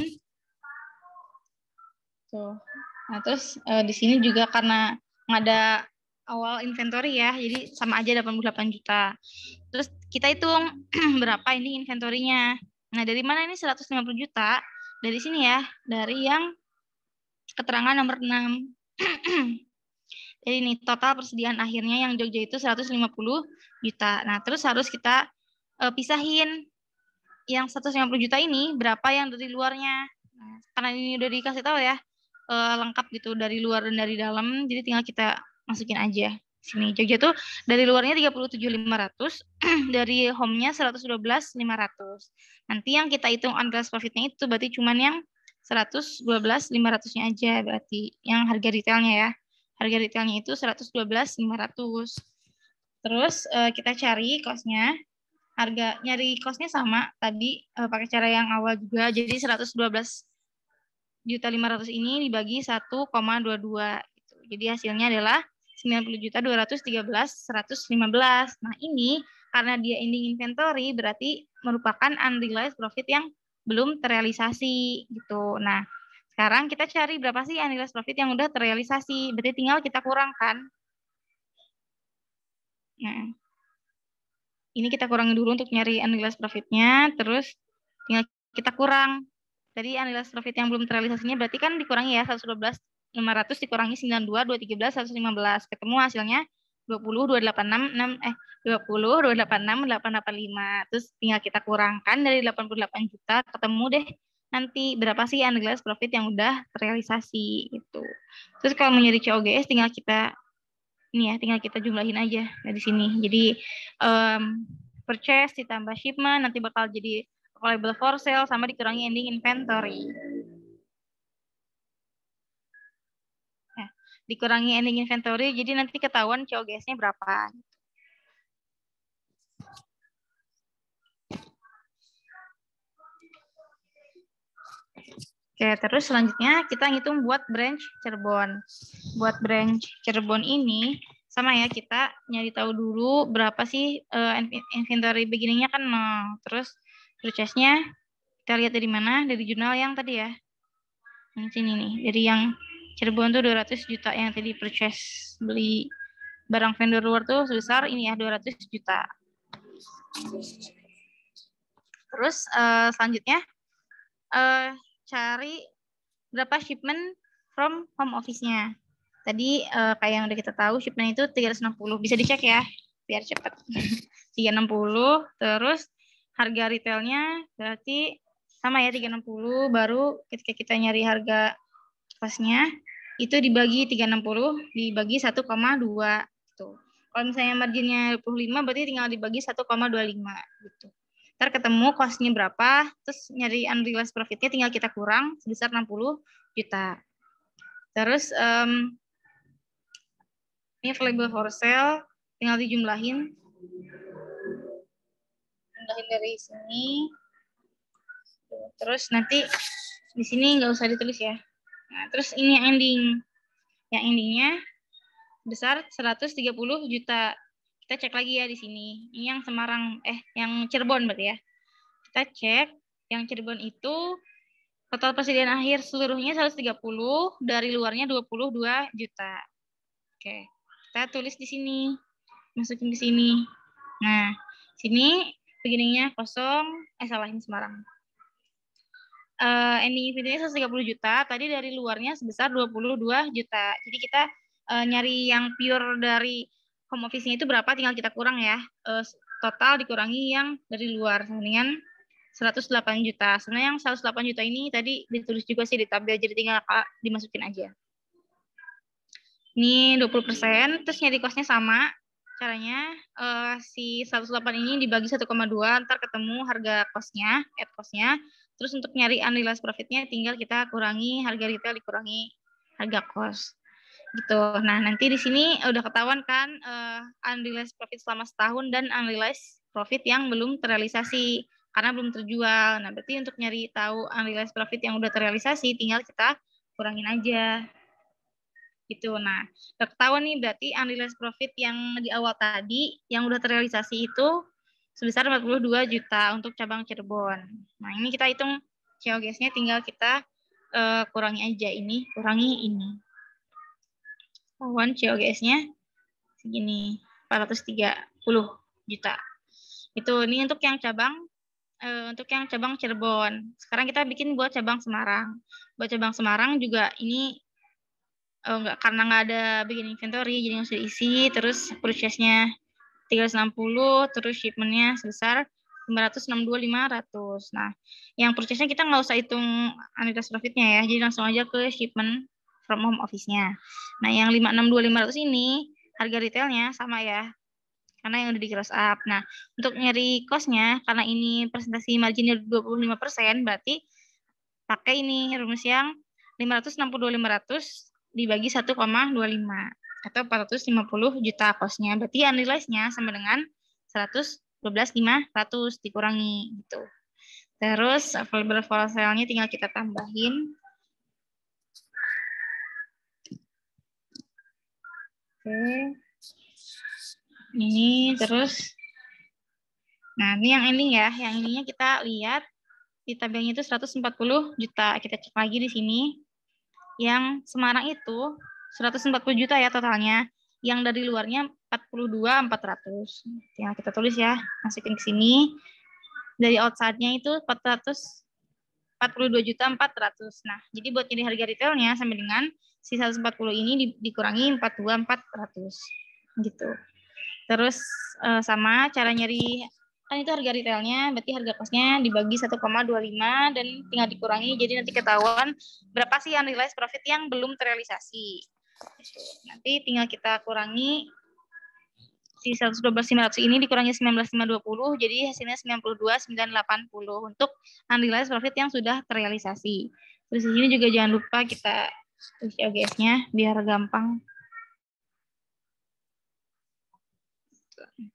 Speaker 1: Tuh. Nah, terus di sini juga karena nggak ada awal inventory ya, jadi sama aja 88 juta. Terus kita hitung berapa ini inventory-nya. Nah, dari mana ini 150 juta? Dari sini ya, dari yang keterangan nomor 6. Jadi ini total persediaan akhirnya yang Jogja itu 150 juta. Nah, terus harus kita pisahin yang 150 juta ini berapa yang dari luarnya. Nah, karena ini udah dikasih tahu ya, lengkap gitu dari luar dan dari dalam, jadi tinggal kita masukin aja. Sini Jogja tuh dari luarnya 37.500, dari home-nya 112.500. Nanti yang kita hitung unrealized profit-nya itu berarti cuman yang 112.500-nya aja, berarti yang harga retailnya ya. Harga retailnya itu 112.500. Terus kita cari cost-nya. Nyari cost-nya sama tadi pakai cara yang awal juga. Jadi 112.500.000 ini dibagi 1,22 gitu. Jadi hasilnya adalah 90.213.115. Nah, ini karena dia ending inventory berarti merupakan unrealized profit yang belum terrealisasi gitu. Nah, sekarang kita cari berapa sih unrealized profit yang udah terrealisasi. Berarti tinggal kita kurangkan. Nah, ini kita kurangi dulu untuk nyari unrealized profit-nya, terus tinggal kita kurang. Tadi unrealized profit yang belum terrealisasinya berarti kan dikurangi ya 112 500 dikurangi 92 213 115. Ketemu hasilnya 20 286 20 286 885. Terus tinggal kita kurangkan dari 88 juta, ketemu deh nanti berapa sih unrealized profit yang udah terrealisasi itu. Terus kalau mau nyari COGS tinggal kita ini ya, tinggal kita jumlahin aja dari sini. Jadi purchase ditambah shipment nanti bakal jadi available for sale sama dikurangi ending inventory. Nah, dikurangi ending inventory jadi nanti ketahuan COGS-nya berapa. Oke, terus selanjutnya kita ngitung buat branch Cirebon. Buat branch Cirebon ini sama ya, kita nyari tahu dulu berapa sih inventory beginningnya kan 0. Terus purchase-nya kita lihat dari mana? Dari jurnal yang tadi ya. Yang sini nih, dari yang Cirebon tuh 200 juta yang tadi purchase beli barang vendor luar tuh sebesar ini ya 200 juta. Terus selanjutnya cari berapa shipment from home office-nya. Tadi kayak yang udah kita tahu shipment itu 360. Bisa dicek ya biar cepat. 360 terus harga retailnya berarti sama ya 360, baru ketika kita nyari harga kosnya itu dibagi 360 dibagi 1,2 gitu. Kalau misalnya marginnya 25 berarti tinggal dibagi 1,25 gitu. Ntar ketemu costnya berapa, terus nyari unrealized profitnya tinggal kita kurang sebesar 60 juta. Terus ini available for sale, tinggal dijumlahin. Jumlahin dari sini. Terus nanti di sini nggak usah ditulis ya. Nah, terus ini yang ending. Yang endingnya besar 130 juta. Kita cek lagi ya di sini. Ini yang Semarang, yang Cirebon berarti ya. Kita cek yang Cirebon itu total persediaan akhir seluruhnya 130, dari luarnya 22 juta. Oke, kita tulis di sini, masukin di sini. Nah, sini beginningnya kosong, ini Semarang. Ending inventory 130 juta, tadi dari luarnya sebesar 22 juta. Jadi kita nyari yang pure dari home office-nya itu berapa, tinggal kita kurang ya. Total dikurangi yang dari luar, dengan 108 juta. Sebenarnya yang 108 juta ini tadi ditulis juga sih di tabel, jadi tinggal dimasukin aja. Ini 20%, terus nyari cost-nya sama. Caranya si 108 ini dibagi 1,2, ntar ketemu harga cost-nya, add cost-nya. Terus untuk nyari unrealized profit-nya tinggal kita kurangi harga retail dikurangi harga cost. Gitu. Nah, nanti di sini udah ketahuan kan unrealized profit selama setahun dan unrealized profit yang belum terrealisasi karena belum terjual. Nah, berarti untuk nyari tahu unrealized profit yang udah terrealisasi tinggal kita kurangin aja. Gitu. Nah, udah ketahuan nih berarti unrealized profit yang di awal tadi yang udah terrealisasi itu sebesar 42 juta untuk cabang Cirebon. Nah, ini kita hitung COGS-nya, tinggal kita kurangi aja ini, kurangi ini. Ketahuan COGS-nya segini, 430 juta. Itu ini untuk yang cabang Cirebon. Sekarang kita bikin buat cabang Semarang. Buat cabang Semarang juga ini karena nggak ada bikin inventory, jadi nggak usah diisi. Terus purchase-nya 360, terus shipment-nya sebesar 562.500. Nah, yang purchase-nya kita nggak usah hitung unrealized profit-nya ya, jadi langsung aja ke shipment from home office-nya. Nah, yang 562.500 ini harga retailnya sama ya, karena yang udah di cross up. Nah, untuk nyari cost-nya, karena ini presentasi marginnya 25%, berarti pakai ini rumus yang 562.500 dibagi 1,25 atau 450 juta cost-nya. Berarti unrealized-nya sama dengan 112.500 dikurangi gitu. Terus available for sale-nya tinggal kita tambahin. Oke. Ini terus Nah, ini yang ending ya. Yang endingnya kita lihat di tabelnya itu 140 juta. Kita cek lagi di sini. Yang Semarang itu 140 juta ya totalnya. Yang dari luarnya 42.400. Tinggal kita tulis ya, masukin ke sini. Dari outside-nya itu 442.400. Nah, jadi buat nyari harga retailnya sampai dengan si 140 ini dikurangi 42.400 gitu. Terus sama cara nyari, kan itu harga retailnya, berarti harga kosnya dibagi 1,25 dan tinggal dikurangi, jadi nanti ketahuan berapa sih unrealized profit yang belum terrealisasi. Nanti tinggal kita kurangi si 112.500 ini dikurangi 19.520, jadi hasilnya 92.980 untuk unrealized profit yang sudah terrealisasi. Terus di sini juga jangan lupa kita tulis OGS-nya biar gampang.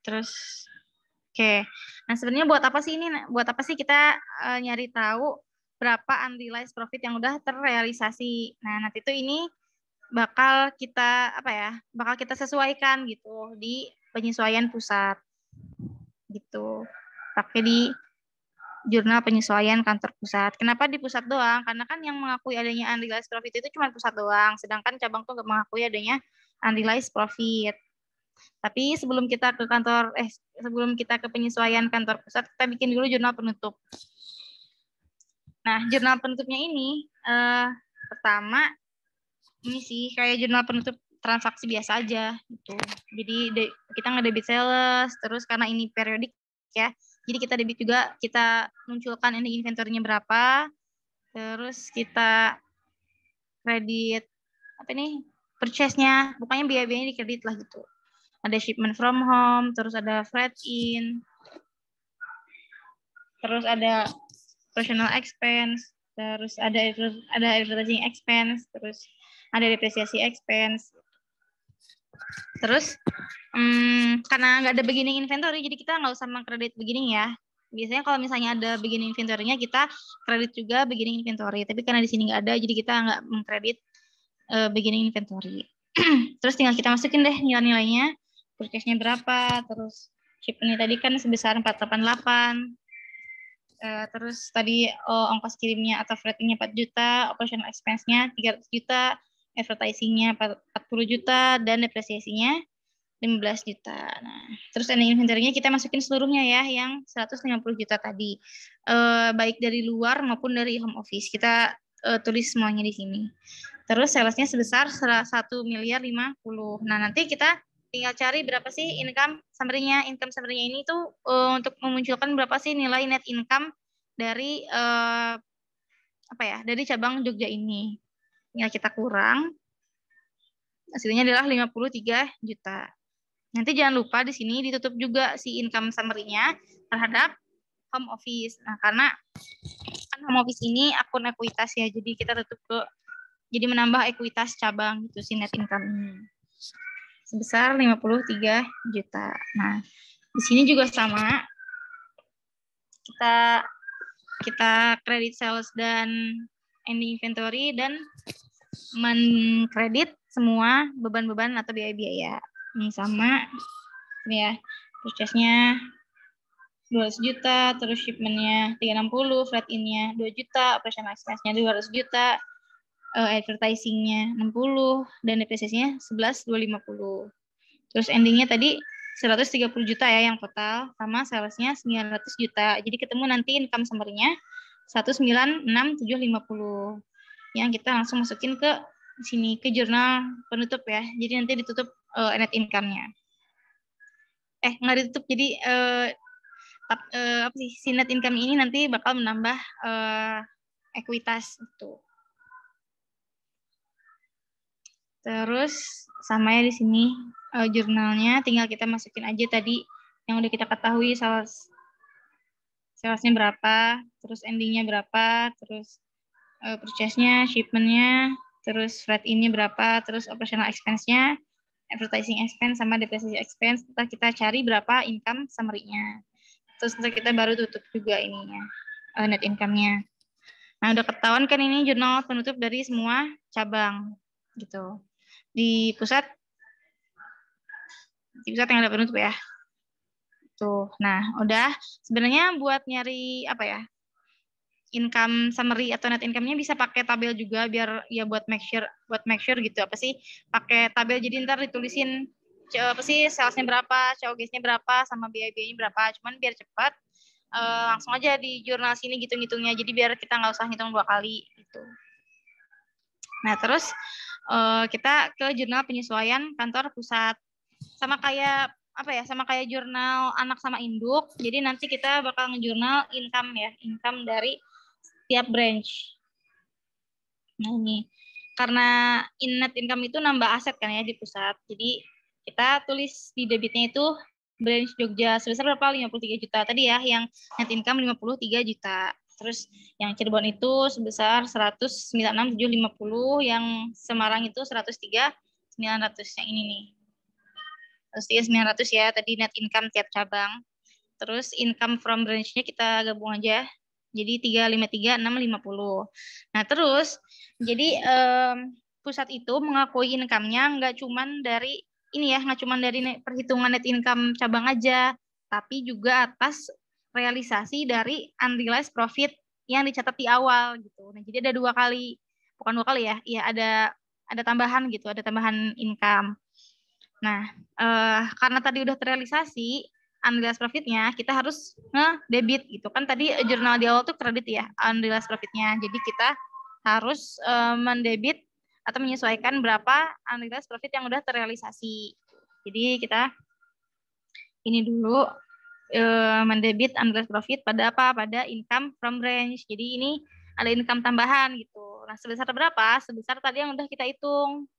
Speaker 1: Terus oke. Nah, sebenarnya buat apa sih ini? Buat apa sih kita nyari tahu berapa unrealized profit yang udah terrealisasi? Nah, nanti itu ini bakal kita apa ya? Bakal kita sesuaikan gitu di penyesuaian pusat. Gitu. Pakai di jurnal penyesuaian kantor pusat. Kenapa di pusat doang? Karena kan yang mengakui adanya unrealized profit itu cuma pusat doang, sedangkan cabang tuh nggak mengakui adanya unrealized profit. Tapi sebelum kita ke kantor, sebelum kita ke penyesuaian kantor pusat, kita bikin dulu jurnal penutup. Nah, jurnal penutupnya ini pertama ini sih kayak jurnal penutup transaksi biasa aja gitu. Jadi kita nge-debit sales, terus karena ini periodik ya, jadi kita debit juga, kita munculkan ending inventory-nya berapa, terus kita kredit apa nih purchase-nya, pokoknya biaya-biayanya dikredit lah gitu. Ada shipment from home, terus ada freight in, terus ada personal expense, terus ada advertising expense, terus ada depresiasi expense. Terus karena nggak ada beginning inventory, jadi kita nggak usah mengkredit beginning ya. Biasanya kalau misalnya ada beginning inventory-nya, kita kredit juga beginning inventory. Tapi karena di sini nggak ada, jadi kita nggak mengkredit beginning inventory. Terus tinggal kita masukin deh nilai-nilainya. Purchase-nya berapa, terus shipment-nya tadi kan sebesar 488. Terus tadi ongkos kirimnya atau freight-nya 4 juta, operational expense-nya 300 juta, advertising-nya 40 juta, dan depresiasinya 15 juta. Nah, terus ending inventory-nya kita masukin seluruhnya ya, yang 150 juta tadi. Baik dari luar maupun dari home office. Kita tulis semuanya di sini. Terus sales-nya sebesar 1 miliar 50. Nah, nanti kita tinggal cari berapa sih income summary-nya. Income summary-nya ini tuh untuk memunculkan berapa sih nilai net income dari dari cabang Jogja ini. Tinggal kita kurang. Hasilnya adalah 53 juta. Nanti jangan lupa di sini ditutup juga si income summary-nya terhadap home office. Nah, karena kan home office ini akun ekuitas ya, jadi kita tutup jadi menambah ekuitas cabang itu si net income ini. Sebesar 53 juta. Nah, di sini juga sama. Kita kredit sales dan ending inventory dan mengkredit semua beban-beban atau biaya-biaya. Ini sama. Ini ya, purchase-nya 200 juta, terus shipment-nya 360, freight in-nya 2 juta, operational expense-nya 200 juta, advertising-nya 60, dan depresiasinya 11.250. Terus ending-nya tadi 130 juta ya yang total, sama sales-nya 900 juta. Jadi ketemu nanti income summary-nya 196.750. Yang kita langsung masukin ke sini, ke jurnal penutup ya. Jadi nanti ditutup net income-nya. Nggak ditutup, jadi si net income ini nanti bakal menambah ekuitas itu. Terus sama ya di sini jurnalnya, tinggal kita masukin aja tadi yang udah kita ketahui, salesnya berapa, terus endingnya berapa, terus purchase-nya, shipment-nya, terus freight in-nya berapa, terus operational expense-nya, advertising expense sama depreciation expense. Kita cari berapa income summary-nya. Terus kita baru tutup juga ininya, net income-nya. Nah, udah ketahuan kan ini jurnal penutup dari semua cabang gitu. Di pusat yang ada penutup ya. Tuh. Nah, udah sebenarnya buat nyari apa ya? Income summary atau net income-nya bisa pakai tabel juga biar ya buat make sure gitu apa sih pakai tabel jadi ntar ditulisin apa sih salesnya berapa, COGS-nya berapa sama biaya-biayanya berapa, cuman biar cepat langsung aja di jurnal sini gitu ngitungnya jadi biar kita nggak usah hitung 2 kali gitu. Nah terus kita ke jurnal penyesuaian kantor pusat sama kayak apa ya sama kayak jurnal anak sama induk jadi nanti kita bakal ngejurnal income ya income dari tiap branch. Nah ini karena net income itu nambah aset kan ya di pusat. Jadi kita tulis di debitnya itu branch Jogja sebesar berapa? 53 juta. Tadi ya yang net income 53 juta. Terus yang Cirebon itu sebesar 196.750, yang Semarang itu 103.900 yang ini nih. 103.900 ya tadi net income tiap cabang. Terus income from branch-nya kita gabung aja. Jadi 353, 650. Nah, terus jadi pusat itu mengakui income-nya nggak cuman dari ini ya, nggak cuman dari perhitungan net income cabang aja, tapi juga atas realisasi dari unrealized profit yang dicatat di awal gitu. Nah, jadi ada 2 kali. Bukan 2 kali ya. Iya, ada tambahan gitu, ada tambahan income. Nah, karena tadi udah terrealisasi unrealized profit-nya, kita harus nge-debit gitu kan tadi jurnal di awal tuh kredit ya unrealized profit-nya. Jadi kita harus mendebit atau menyesuaikan berapa unrealized profit yang udah terrealisasi. Jadi kita ini dulu mendebit unrealized profit pada apa? Pada income from branch. Jadi ini ada income tambahan gitu. Nah, sebesar berapa? Sebesar tadi yang udah kita hitung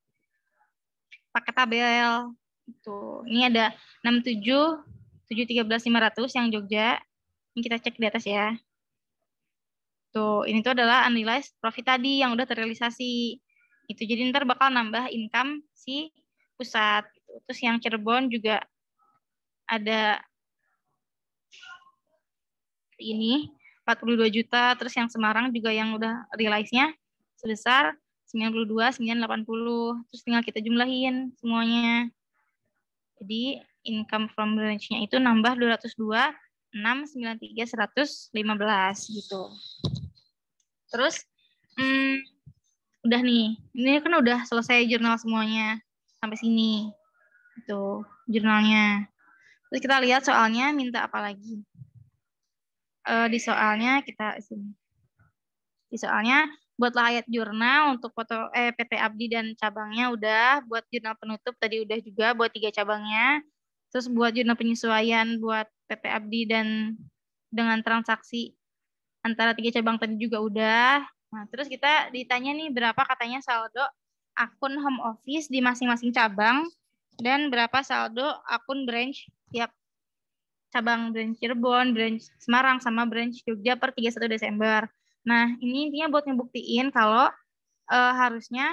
Speaker 1: pakai tabel. Itu. Ini ada 67 713.500 yang Jogja. Ini kita cek di atas ya. Tuh, ini tuh adalah unrealized profit tadi yang udah terrealisasi. Itu jadi ntar bakal nambah income si pusat. Terus yang Cirebon juga ada ini 42 juta. Terus yang Semarang juga yang udah realize-nya sebesar 92.980. Terus tinggal kita jumlahin semuanya. Jadi income from branch-nya itu nambah 202, 693, 115 gitu. Terus udah nih. Ini kan udah selesai jurnal semuanya sampai sini. Itu jurnalnya. Terus kita lihat soalnya minta apa lagi. Di soalnya kita sini. Di soalnya buatlah ayat jurnal untuk foto PT Abdi dan cabangnya udah, buat jurnal penutup tadi udah juga buat 3 cabangnya. Terus buat jurnal penyesuaian buat PT Abdi dan dengan transaksi antara 3 cabang tadi juga udah. Nah, terus kita ditanya nih berapa katanya saldo akun home office di masing-masing cabang dan berapa saldo akun branch tiap cabang, branch Cirebon, branch Semarang, sama branch Jogja per 31 Desember. Nah, ini intinya buat ngebuktiin kalau harusnya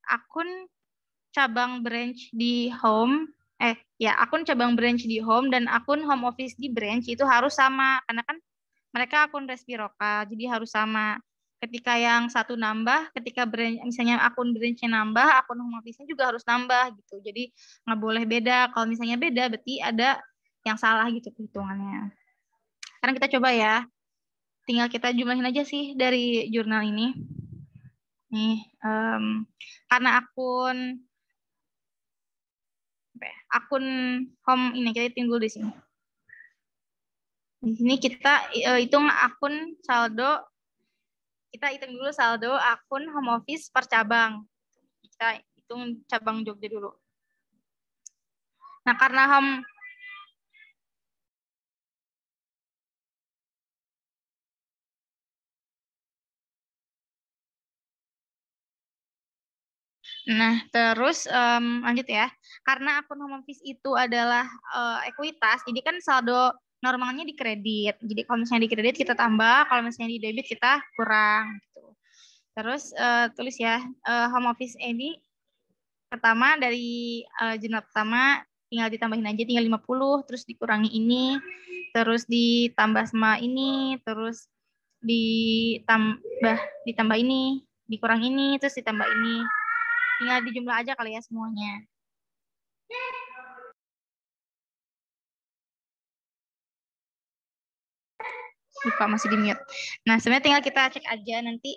Speaker 1: akun cabang branch di home, akun cabang branch di home dan akun home office di branch itu harus sama. Karena kan mereka akun resiprocal, jadi harus sama. Ketika yang satu nambah, ketika branch, misalnya akun branch-nya nambah, akun home office-nya juga harus nambah gitu. Jadi nggak boleh beda. Kalau misalnya beda, berarti ada yang salah gitu perhitungannya. Sekarang kita coba ya. Tinggal kita jumlahin aja sih dari jurnal ini. Nih, karena akun home ini kita hitung di sini. Di sini kita hitung akun saldo. Kita hitung dulu saldo akun home office per cabang. Kita hitung cabang Jogja dulu. Nah, karena home Nah, terus lanjut ya. Karena akun home office itu adalah ekuitas, jadi kan saldo normalnya di kredit. Jadi kalau misalnya di kredit kita tambah, kalau misalnya di debit kita kurang. Gitu. Terus tulis ya, home office ini pertama dari jurnal pertama tinggal ditambahin aja, tinggal 50, terus dikurangi ini, terus ditambah sama ini, terus ditambah ini, dikurang ini, terus ditambah ini. Tinggal dijumlah aja kali ya semuanya. Lupa masih di mute. Nah, sebenarnya tinggal kita cek aja nanti.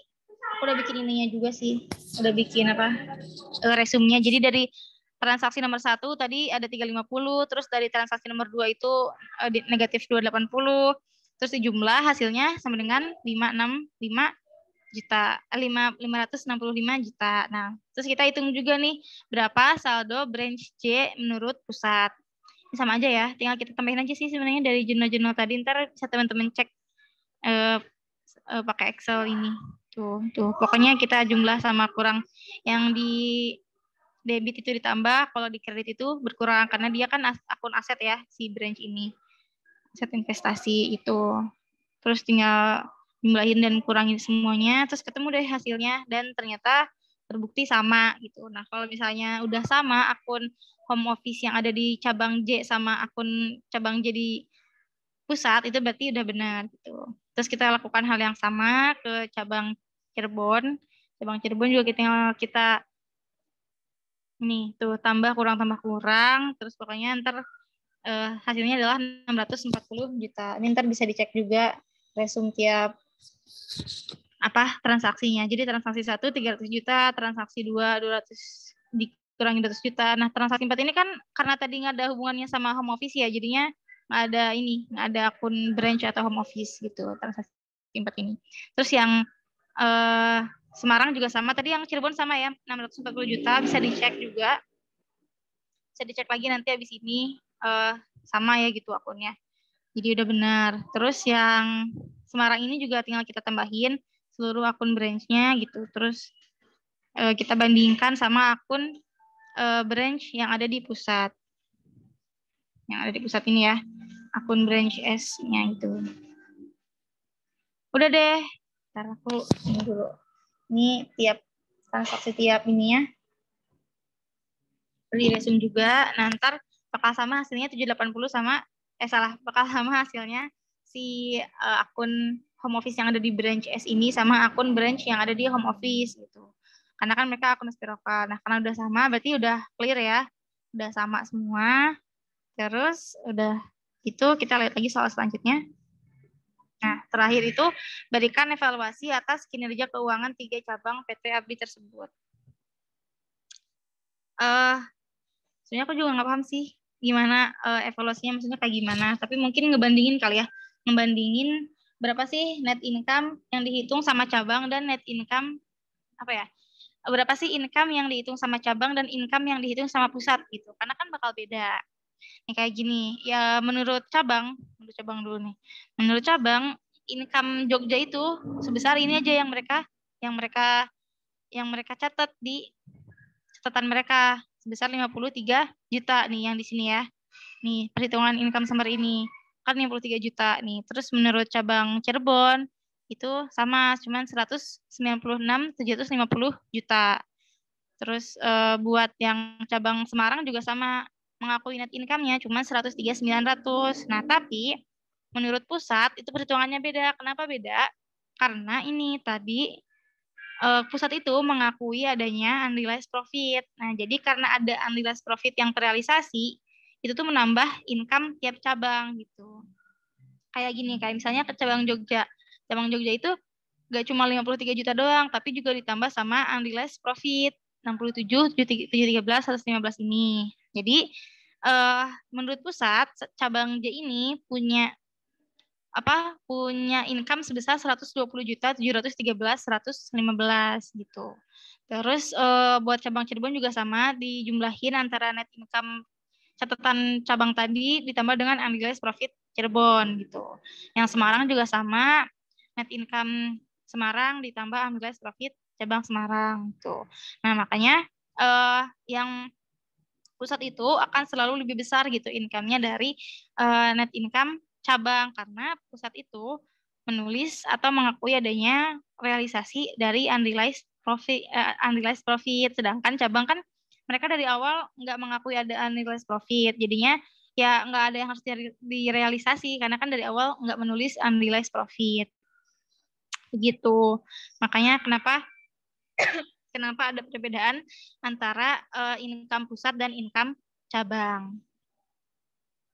Speaker 1: Aku udah bikin ininya juga sih. Udah bikin resumenya. Jadi dari transaksi nomor 1 tadi ada 350, terus dari transaksi nomor 2 itu negatif 280, terus dijumlah hasilnya sama dengan 565 juta, 565 juta. Nah, terus kita hitung juga nih berapa saldo branch C menurut pusat. Ini sama aja ya, tinggal kita tambahin aja sih sebenarnya dari jurnal-jurnal tadi. Ntar bisa teman-teman cek pakai Excel ini. Tuh. Pokoknya kita jumlah sama kurang, yang di debit itu ditambah, kalau di kredit itu berkurang karena dia kan akun aset ya si branch ini. Aset investasi itu. Terus tinggal jumlahin dan kurangin semuanya, terus ketemu deh hasilnya dan ternyata terbukti sama gitu. Nah, kalau misalnya udah sama akun home office yang ada di cabang J sama akun cabang J di pusat, itu berarti udah benar gitu. Terus kita lakukan hal yang sama ke cabang Cirebon. Cabang Cirebon juga kita ini tuh tambah kurang, terus pokoknya ntar hasilnya adalah 640 juta. Ini ntar bisa dicek juga resum tiap transaksinya. Jadi transaksi 1 300 juta, transaksi 2 200 dikurangi 200 juta. Nah, transaksi 4 ini kan karena tadi nggak ada hubungannya sama home office ya, jadinya nggak ada akun branch atau home office gitu transaksi 4 ini. Terus yang Semarang juga sama, tadi yang Cirebon sama ya, 640 juta, bisa dicek juga. Bisa dicek lagi nanti habis ini sama ya gitu akunnya. Jadi udah benar. Terus yang Semarang ini juga tinggal kita tambahin seluruh akun branch-nya gitu. Terus kita bandingkan sama akun branch yang ada di pusat. Yang ada di pusat ini ya. Akun branch S-nya itu. Udah deh. Ntar aku ini dulu. Ini tiap transaksi tiap ini ya. Di resume juga. Nah, ntar bakal sama hasilnya 780 sama bakal sama hasilnya si akun home office yang ada di branch S ini sama akun branch yang ada di home office gitu. Karena kan mereka akun Spiroka. Nah, karena udah sama berarti udah clear ya. Udah sama semua. Terus udah itu kita lihat lagi soal selanjutnya. Nah, terakhir itu berikan evaluasi atas kinerja keuangan 3 cabang PT ABRI tersebut. Sebenarnya aku juga nggak paham sih gimana evaluasinya, maksudnya kayak gimana. Tapi mungkin ngebandingin kali ya, ngebandingin berapa sih net income yang dihitung sama cabang dan net income berapa sih income yang dihitung sama cabang dan income yang dihitung sama pusat gitu. Karena kan bakal beda. Nih kayak gini, ya menurut cabang dulu nih. Menurut cabang income Jogja itu sebesar ini aja yang mereka catat di catatan mereka sebesar 53 juta nih yang di sini ya. Nih, perhitungan income summary ini kan 53 juta nih. Terus menurut cabang Cirebon itu sama cuman 196.750 juta. Terus buat yang cabang Semarang juga sama, mengakui net income-nya cuma 103.900. Nah, tapi menurut pusat itu perhitungannya beda. Kenapa beda? Karena ini tadi pusat itu mengakui adanya unrealized profit. Nah, jadi karena ada unrealized profit yang terrealisasi, itu tuh menambah income tiap cabang gitu. Kayak gini, kayak misalnya ke cabang Jogja. Cabang Jogja itu gak cuma 53 juta doang, tapi juga ditambah sama unrealized profit 67, 713, 115 ini. Jadi menurut pusat cabang J ini punya income sebesar 120 juta 713 115 gitu. Terus buat cabang Cirebon juga sama, dijumlahin antara net income catatan cabang tadi ditambah dengan unrealized profit Cirebon gitu. Yang Semarang juga sama, net income Semarang ditambah unrealized profit cabang Semarang gitu. Nah, makanya yang pusat itu akan selalu lebih besar gitu income-nya dari net income cabang, karena pusat itu menulis atau mengakui adanya realisasi dari unrealized profit, sedangkan cabang kan mereka dari awal nggak mengakui ada unrealized profit, jadinya ya nggak ada yang harus direalisasi karena kan dari awal nggak menulis unrealized profit begitu. Makanya kenapa ada perbedaan antara income pusat dan income cabang.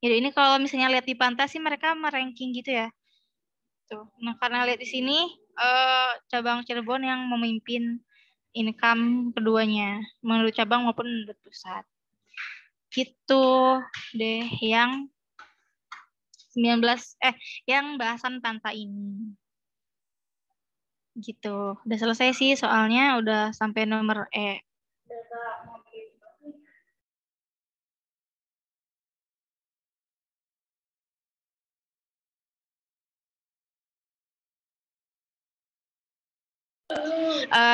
Speaker 1: Jadi ini kalau misalnya lihat di Panta sih mereka meranking gitu ya. Tuh. Nah, karena lihat di sini cabang Cirebon yang memimpin income keduanya, menurut cabang maupun menurut pusat. Gitu deh yang 19 yang bahasan Tanta ini. Gitu. Udah selesai sih soalnya udah sampai nomor E.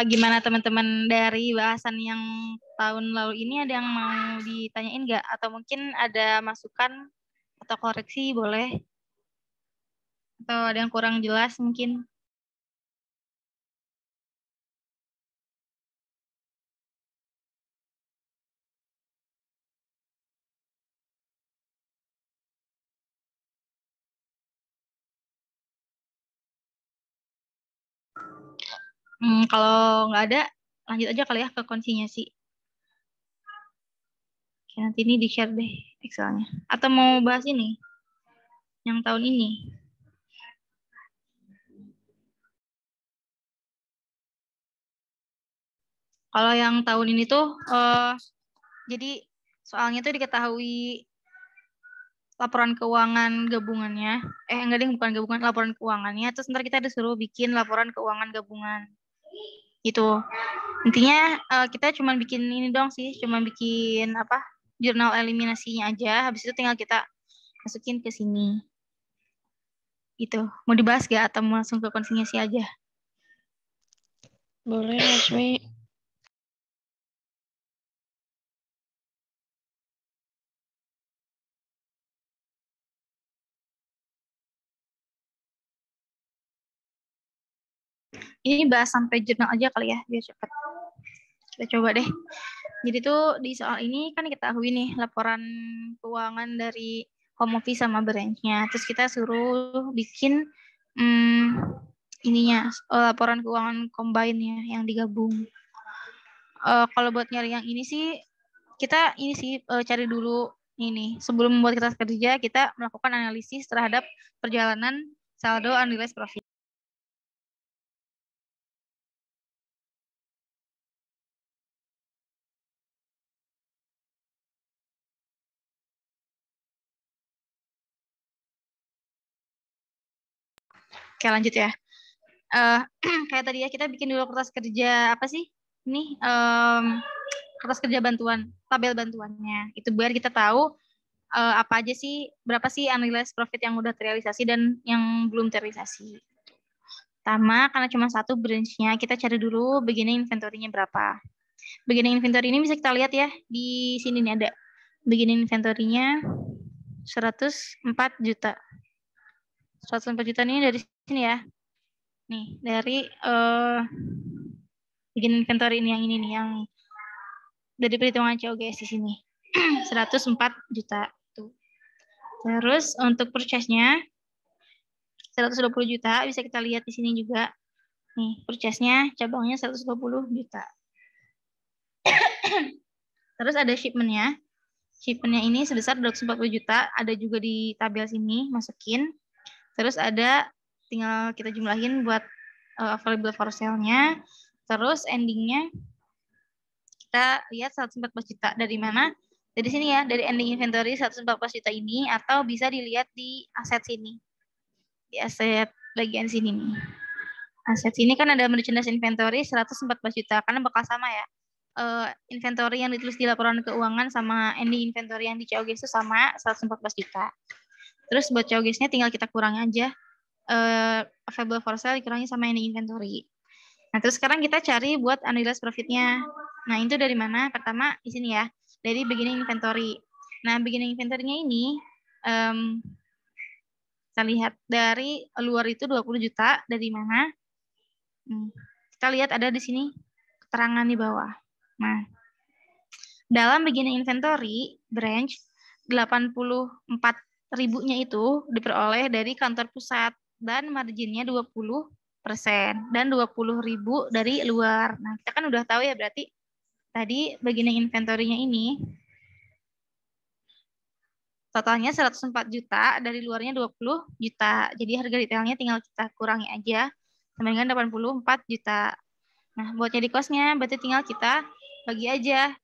Speaker 1: Gimana teman-teman dari bahasan yang tahun lalu ini, ada yang mau ditanyain nggak? Atau mungkin ada masukan atau koreksi boleh? Atau ada yang kurang jelas mungkin? Kalau nggak ada, lanjut aja kali ya ke konsinyasi. Oke, nanti ini di-share deh Excel-nya. Atau mau bahas ini? Yang tahun ini? Kalau yang tahun ini tuh, jadi soalnya tuh diketahui laporan keuangan gabungannya. Enggak deh, bukan gabungan, laporan keuangannya. Terus ntar kita disuruh bikin laporan keuangan gabungan. Gitu. Intinya kita cuma bikin ini dong sih, cuma bikin apa? Jurnal eliminasinya aja. Habis itu tinggal kita masukin ke sini. Gitu. Mau dibahas gak atau mau langsung ke konsinyasi aja?
Speaker 2: Boleh, Hasmi.
Speaker 1: Ini bahas sampai jurnal aja kali ya, biar cepat. Kita coba deh. Jadi tuh di soal ini kan kita ketahui nih laporan keuangan dari home office sama branch-nya. Terus kita suruh bikin ininya laporan keuangan combine-nya yang digabung. Kalau buat nyari yang ini sih kita ini sih cari dulu ini sebelum membuat kertas kerja kita melakukan analisis terhadap perjalanan saldo unrealized profit. Oke, lanjut ya. Kayak tadi ya, kita bikin dulu kertas kerja apa sih? Ini kertas kerja bantuan, tabel bantuannya. Itu biar kita tahu apa aja sih, berapa sih unrealized profit yang udah terrealisasi dan yang belum terrealisasi. Pertama, karena cuma satu branch-nya, kita cari dulu beginning inventory-nya berapa. Beginning inventory ini bisa kita lihat ya, di sini nih ada. Beginning inventory-nya 104 juta. 104 juta ini dari sini ya. Nih, dari bikin inventory ini nih, yang dari perhitungan COGS di sini. 104 juta. Tuh. Terus untuk purchase-nya 120 juta, bisa kita lihat di sini juga. Nih, purchase-nya cabangnya 120 juta. Terus ada shipment-nya. Shipment-nya ini sebesar 240 juta, ada juga di tabel sini, masukin. Terus ada, tinggal kita jumlahin buat available for sale-nya. Terus ending-nya kita lihat 114 juta. Dari mana? Dari sini ya, dari ending inventory 114 juta ini, atau bisa dilihat di aset sini. Di aset bagian sini nih. Aset sini kan ada merchandise inventory 114 juta, karena bakal sama ya. Inventory yang ditulis di laporan keuangan sama ending inventory yang di COGS itu sama, 114 juta. Terus buat COGS-nya tinggal kita kurangi aja. Available for sale dikurangi sama ending inventory. Nah, terus sekarang kita cari buat unrealized profit-nya. Nah, itu dari mana? Pertama, di sini ya, dari beginning inventory. Nah, beginning inventory-nya ini, kita lihat dari luar itu 20 juta, dari mana? Kita lihat ada di sini, keterangan di bawah. Nah, dalam beginning inventory, branch, 84 ribunya itu diperoleh dari kantor pusat, dan marginnya 20%, dan 20.000 dari luar. Nah, kita kan udah tahu ya, berarti tadi beginning inventory-nya ini Totalnya 104 juta, dari luarnya 20 juta. Jadi harga retailnya tinggal kita kurangi aja sama dengan 84 juta. Nah, buat jadi kosnya berarti tinggal kita bagi aja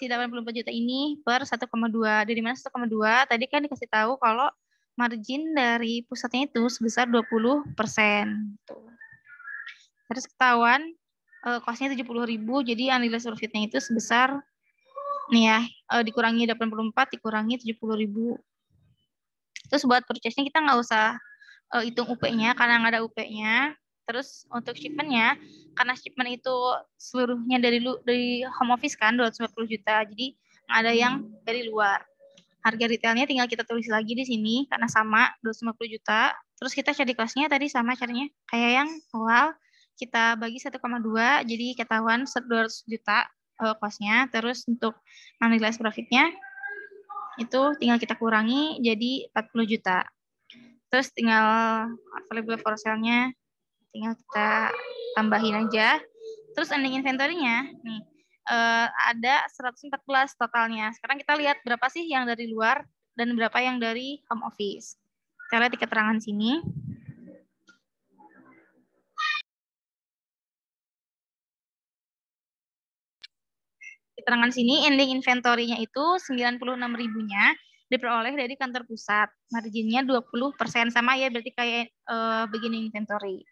Speaker 1: si 84 juta ini per 1,2. Dari mana 1,2? Tadi kan dikasih tahu kalau margin dari pusatnya itu sebesar 20%. Terus ketahuan kosnya 70.000, jadi unrealized profitnya itu sebesar nih ya, dikurangi 84 dikurangi 70.000. Terus buat purchase-nya kita nggak usah hitung UP-nya karena nggak ada UP-nya. Terus untuk shipment-nya, karena shipment itu seluruhnya dari home office kan 250 juta, jadi nggak ada yang dari luar. Harga retailnya tinggal kita tulis lagi di sini karena sama 250 juta. Terus kita cari kelasnya tadi sama caranya kayak yang awal, kita bagi 1,2 jadi ketahuan 200 juta kosnya. Terus untuk unrealized profit-nya itu tinggal kita kurangi jadi 40 juta. Terus tinggal available for sale-nya tinggal kita tambahin aja. Terus ending inventory-nya nih ada 114 totalnya. Sekarang kita lihat berapa sih yang dari luar dan berapa yang dari home office. Kita lihat di keterangan sini. Keterangan sini ending inventory-nya itu 96.000-nya diperoleh dari kantor pusat. Marginnya 20% sama ya, berarti kayak beginning inventory.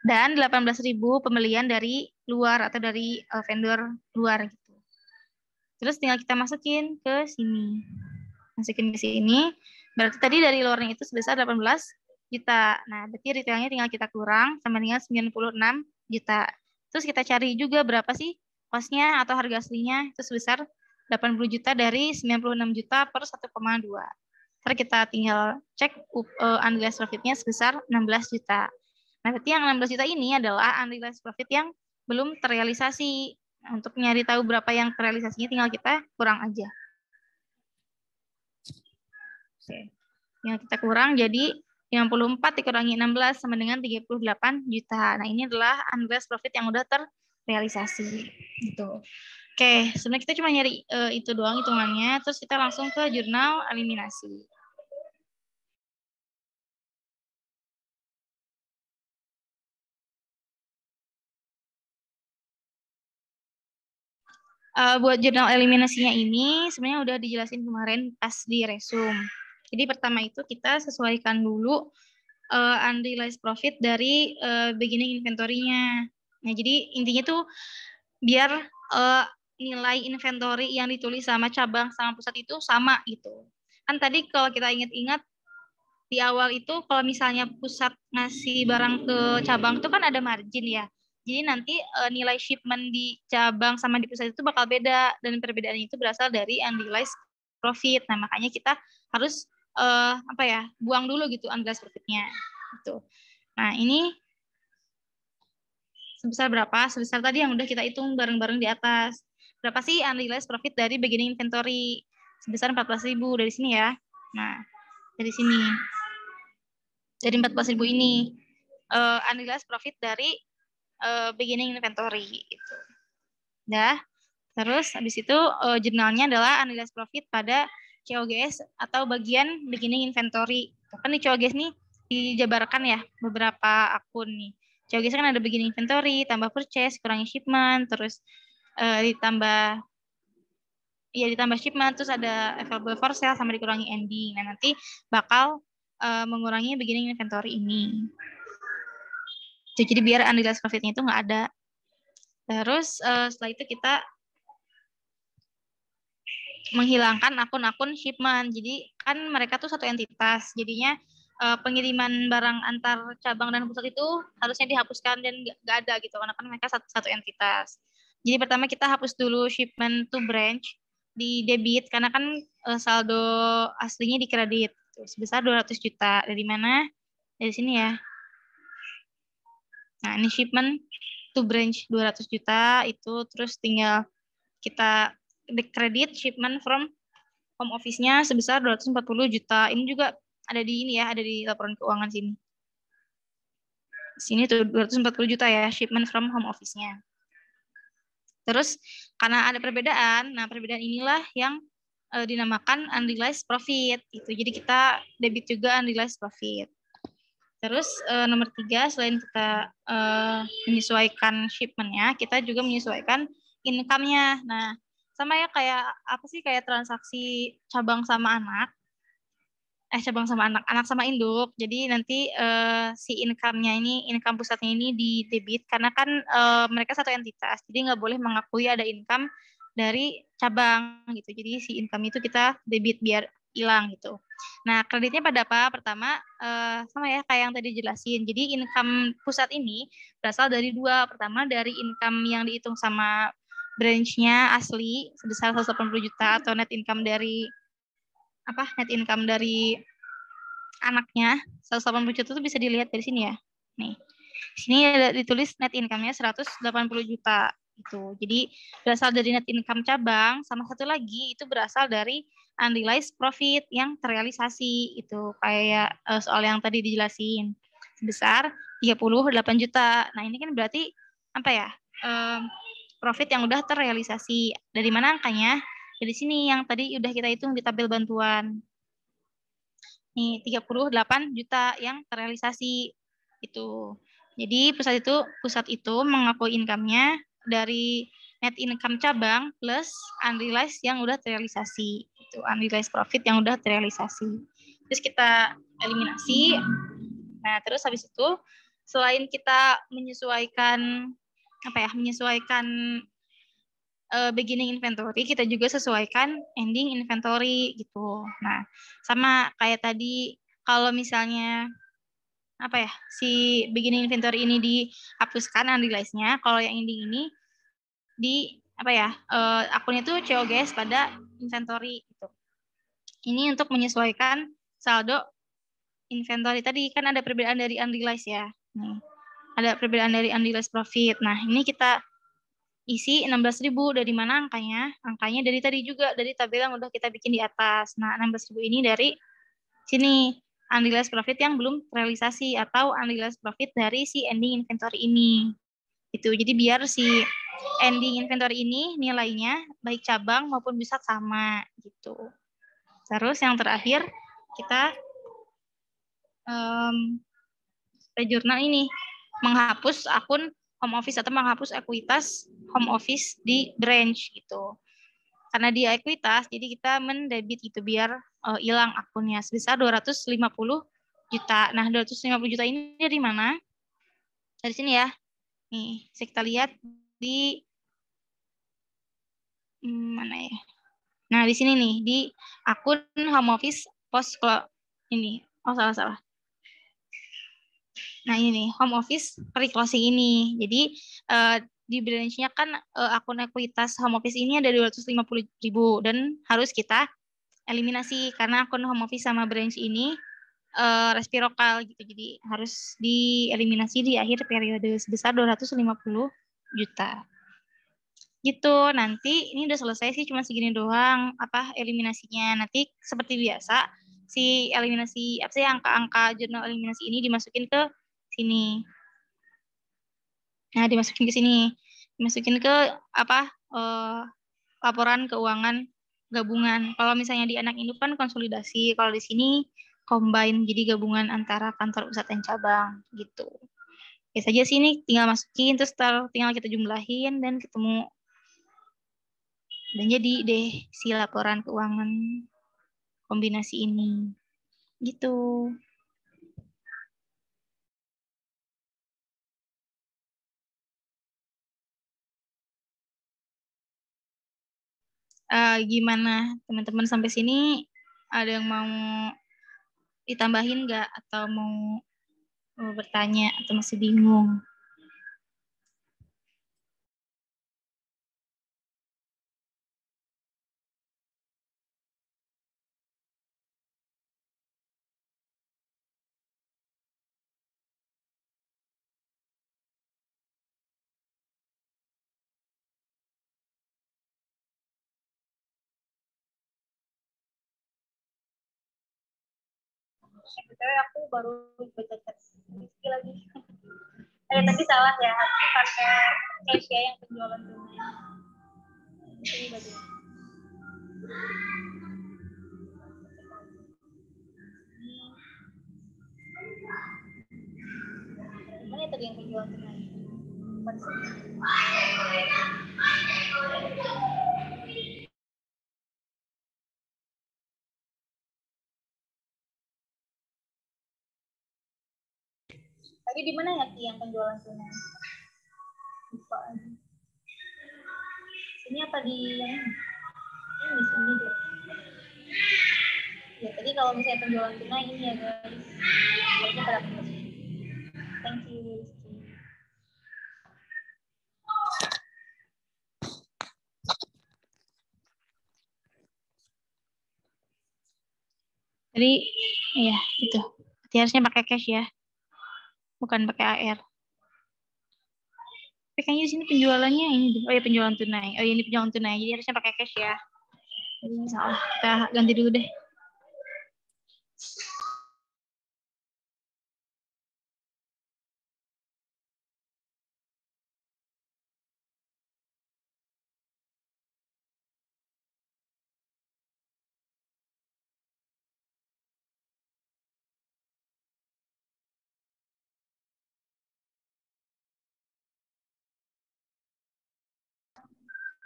Speaker 1: Dan 18.000 pembelian dari luar atau dari vendor luar gitu. Terus tinggal kita masukin ke sini. Masukin ke sini. Berarti tadi dari luarnya itu sebesar 18 juta. Nah, berarti retailnya tinggal kita kurang sama dengan 96 juta. Terus kita cari juga berapa sih cost-nya atau harga aslinya, itu sebesar 80 juta dari 96 juta per 1,2. Ntar kita tinggal cek unrealized profit-nya sebesar 16 juta. Nah, berarti yang 16 juta ini adalah unrealized profit yang belum terrealisasi. Nah, untuk nyari tahu berapa yang terrealisasinya tinggal kita kurang aja. Oke. Tinggal kita kurang jadi 54 dikurangi 16 sama dengan 38 juta. Nah, ini adalah unrealized profit yang udah terrealisasi. Gitu. Oke, sebenarnya kita cuma nyari itu doang hitungannya, terus kita langsung ke jurnal eliminasi. Buat jurnal eliminasinya ini sebenarnya udah dijelasin kemarin pas di resume. Jadi pertama itu kita sesuaikan dulu unrealized profit dari beginning inventory-nya. Nah, jadi intinya tuh biar nilai inventory yang ditulis sama cabang sama pusat itu sama gitu. Kan tadi kalau kita ingat-ingat di awal itu kalau misalnya pusat ngasih barang ke cabang itu kan ada margin ya. Jadi nanti nilai shipment di cabang sama di pusat itu bakal beda, dan perbedaannya itu berasal dari unrealized profit. Nah, makanya kita harus buang dulu gitu unrealized profit-nya. Gitu. Nah, ini sebesar berapa? Sebesar tadi yang udah kita hitung bareng-bareng di atas. Berapa sih unrealized profit dari beginning inventory? Sebesar 14.000 dari sini ya. Nah, dari sini. Dari 14.000 ini unrealized profit dari beginning inventory gitu. Dah. Terus habis itu jurnalnya adalah unrealized profit pada COGS atau bagian beginning inventory. Kan di COGS nih dijabarkan ya beberapa akun nih. COGS kan ada beginning inventory, tambah purchase, kurangi shipment, terus ditambah shipment, terus ada available for sale sama dikurangi ending. Nah, nanti bakal mengurangi beginning inventory ini. Jadi biar unrealized profit-nya itu nggak ada. Terus setelah itu kita menghilangkan akun-akun shipment. Jadi kan mereka tuh satu entitas. Jadinya pengiriman barang antar cabang dan pusat itu harusnya dihapuskan dan nggak ada gitu karena kan mereka satu entitas. Jadi pertama kita hapus dulu shipment to branch di debit karena kan saldo aslinya di kredit sebesar 200 juta. Dari mana? Dari sini ya. Nah, ini shipment to branch 200 juta itu, terus tinggal kita kredit shipment from home office-nya sebesar 240 juta. Ini juga ada di ini ya, ada di laporan keuangan sini. Sini tuh 240 juta ya, shipment from home office-nya. Terus karena ada perbedaan, nah perbedaan inilah yang dinamakan unrealized profit gitu. Jadi kita debit juga unrealized profit. Terus nomor 3, selain kita menyesuaikan shipment-nya, kita juga menyesuaikan income-nya. Nah, sama ya kayak apa sih, kayak transaksi cabang sama anak. Cabang sama anak, anak sama induk. Jadi nanti si income-nya ini, income pusatnya ini di debit karena kan mereka satu entitas. Jadi nggak boleh mengakui ada income dari cabang gitu. Jadi si income itu kita debit biar hilang gitu. Nah, kreditnya pada apa? Pertama sama ya kayak yang tadi jelasin. Jadi income pusat ini berasal dari 2. Pertama dari income yang dihitung sama branch-nya asli sebesar 180 juta atau net income dari net income dari anaknya 180 juta itu bisa dilihat dari sini ya. Nih. Sini ada ditulis net income-nya 180 juta itu. Jadi berasal dari net income cabang, sama satu lagi itu berasal dari unrealized profit yang terrealisasi itu kayak soal yang tadi dijelasin sebesar 38 juta. Nah, ini kan berarti apa ya? Profit yang udah terrealisasi. Dari mana angkanya? Dari sini yang tadi udah kita hitung di tabel bantuan. Nih, 38 juta yang terrealisasi itu. Jadi pusat itu mengakui income-nya dari net income cabang plus unrealized yang udah terrealisasi. Itu unrealized profit yang udah terrealisasi. Terus kita eliminasi. Nah, terus habis itu selain kita menyesuaikan beginning inventory, kita juga sesuaikan ending inventory gitu. Nah, sama kayak tadi kalau misalnya si beginning inventory ini dihapuskan unrealized-nya, kalau yang ending ini akunnya itu COGS pada inventory gitu. Ini untuk menyesuaikan saldo inventory tadi kan ada perbedaan dari unrealized ya. Nih, ada perbedaan dari unrealized profit. Nah, ini kita isi 16.000 dari mana angkanya? Angkanya dari tadi juga, dari tabel yang udah kita bikin di atas. Nah, 16.000 ini dari sini, unrealized profit yang belum terrealisasi atau unrealized profit dari si ending inventory ini. Itu. Jadi biar si ending inventory ini nilainya baik cabang maupun pusat sama gitu. Terus yang terakhir kita jurnal ini menghapus akun home office atau menghapus ekuitas home office di branch gitu. Karena dia ekuitas, jadi kita mendebit itu biar hilang akunnya sebesar 250 juta. Nah, 250 juta ini dari mana? Dari sini ya. Nih, kita lihat di mana ya? Nah, di sini nih, di akun home office post ini. Oh, salah. Nah, ini nih, home office pre-closing ini. Jadi, di branch-nya kan akun ekuitas home office ini ada 250.000 dan harus kita eliminasi karena akun home office sama branch ini resiprokal gitu. Jadi, harus dieliminasi di akhir periode sebesar 250 juta. Gitu, nanti ini udah selesai sih, cuma segini doang eliminasinya. Nanti seperti biasa si eliminasi angka-angka jurnal eliminasi ini dimasukin ke sini. Nah, dimasukin ke sini. Dimasukin ke laporan keuangan gabungan. Kalau misalnya di anak induk kan konsolidasi, kalau di sini combine, jadi gabungan antara kantor pusat dan cabang gitu. Ya saja sini tinggal masukin, terus tinggal kita jumlahin dan ketemu. Dan jadi deh si laporan keuangan kombinasi ini. Gitu. Gimana teman-teman sampai sini? Ada yang mau ditambahin nggak? Atau mau bertanya atau masih bingung? Sebetulnya aku baru baca chat lagi. Tadi salah ya, aku pakai Asia yang penjualan tunai. Ini bajunya. penjualan tunai. Tadi di mana ya Ki yang penjualan tunai? Lupa aja. Sini apa di yang ini? Ini di sini deh. Ya tadi kalau misalnya penjualan tunai ini ya guys. Harusnya pada benar. Thank you Rizky. Jadi ya itu. Berarti harusnya pakai cash ya. Bukan pakai AR. Tapi kayaknya di sini penjualannya ini. Oh ya penjualan tunai. Oh ya ini penjualan tunai. Jadi harusnya pakai cash ya. Jadi salah. Kita ganti dulu deh.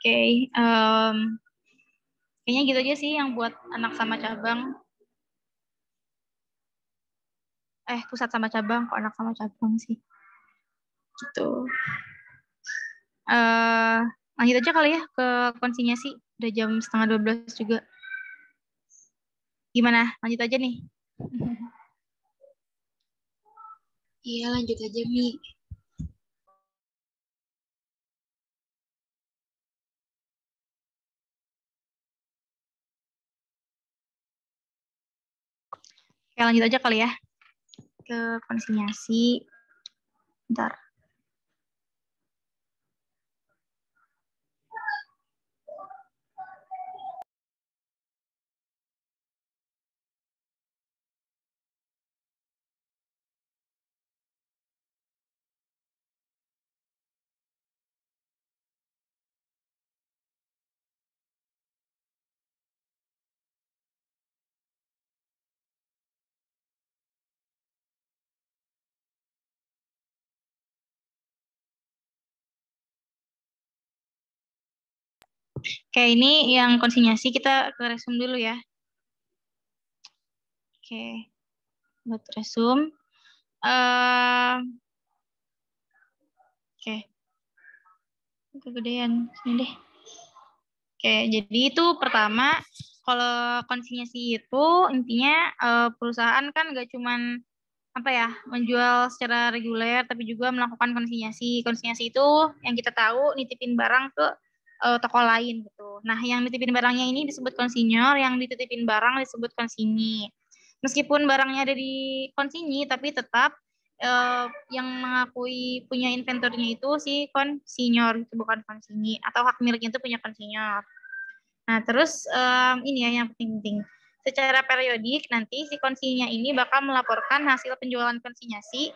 Speaker 1: Oke, kayaknya gitu aja sih yang buat anak sama cabang. Pusat sama cabang, kok anak sama cabang sih. Gitu. Lanjut aja kali ya ke konsinyasi. Udah jam 11:30 juga. Gimana? Lanjut aja nih.
Speaker 3: Iya, lanjut aja, Mi.
Speaker 1: Oke, lanjut aja kali ya ke konsinyasi. Bentar. Oke, ini yang konsinyasi kita ke resume dulu ya. Oke, buat resume. Oke, kegedean sini deh. Oke, jadi itu pertama kalau konsinyasi itu intinya perusahaan kan nggak cuman apa ya menjual secara reguler tapi juga melakukan konsinyasi. Konsinyasi itu yang kita tahu nitipin barang ke toko lain gitu. Nah, yang nitipin barangnya ini disebut konsinyor, yang dititipin barang disebut konsinyi. Meskipun barangnya ada di konsinyi tapi tetap yang mengakui punya inventornya itu si konsinyor, itu bukan konsinyi, atau hak miliknya itu punya konsinyor. Nah, terus ini ya yang penting-penting. Secara periodik nanti si konsinya ini bakal melaporkan hasil penjualan konsinyasi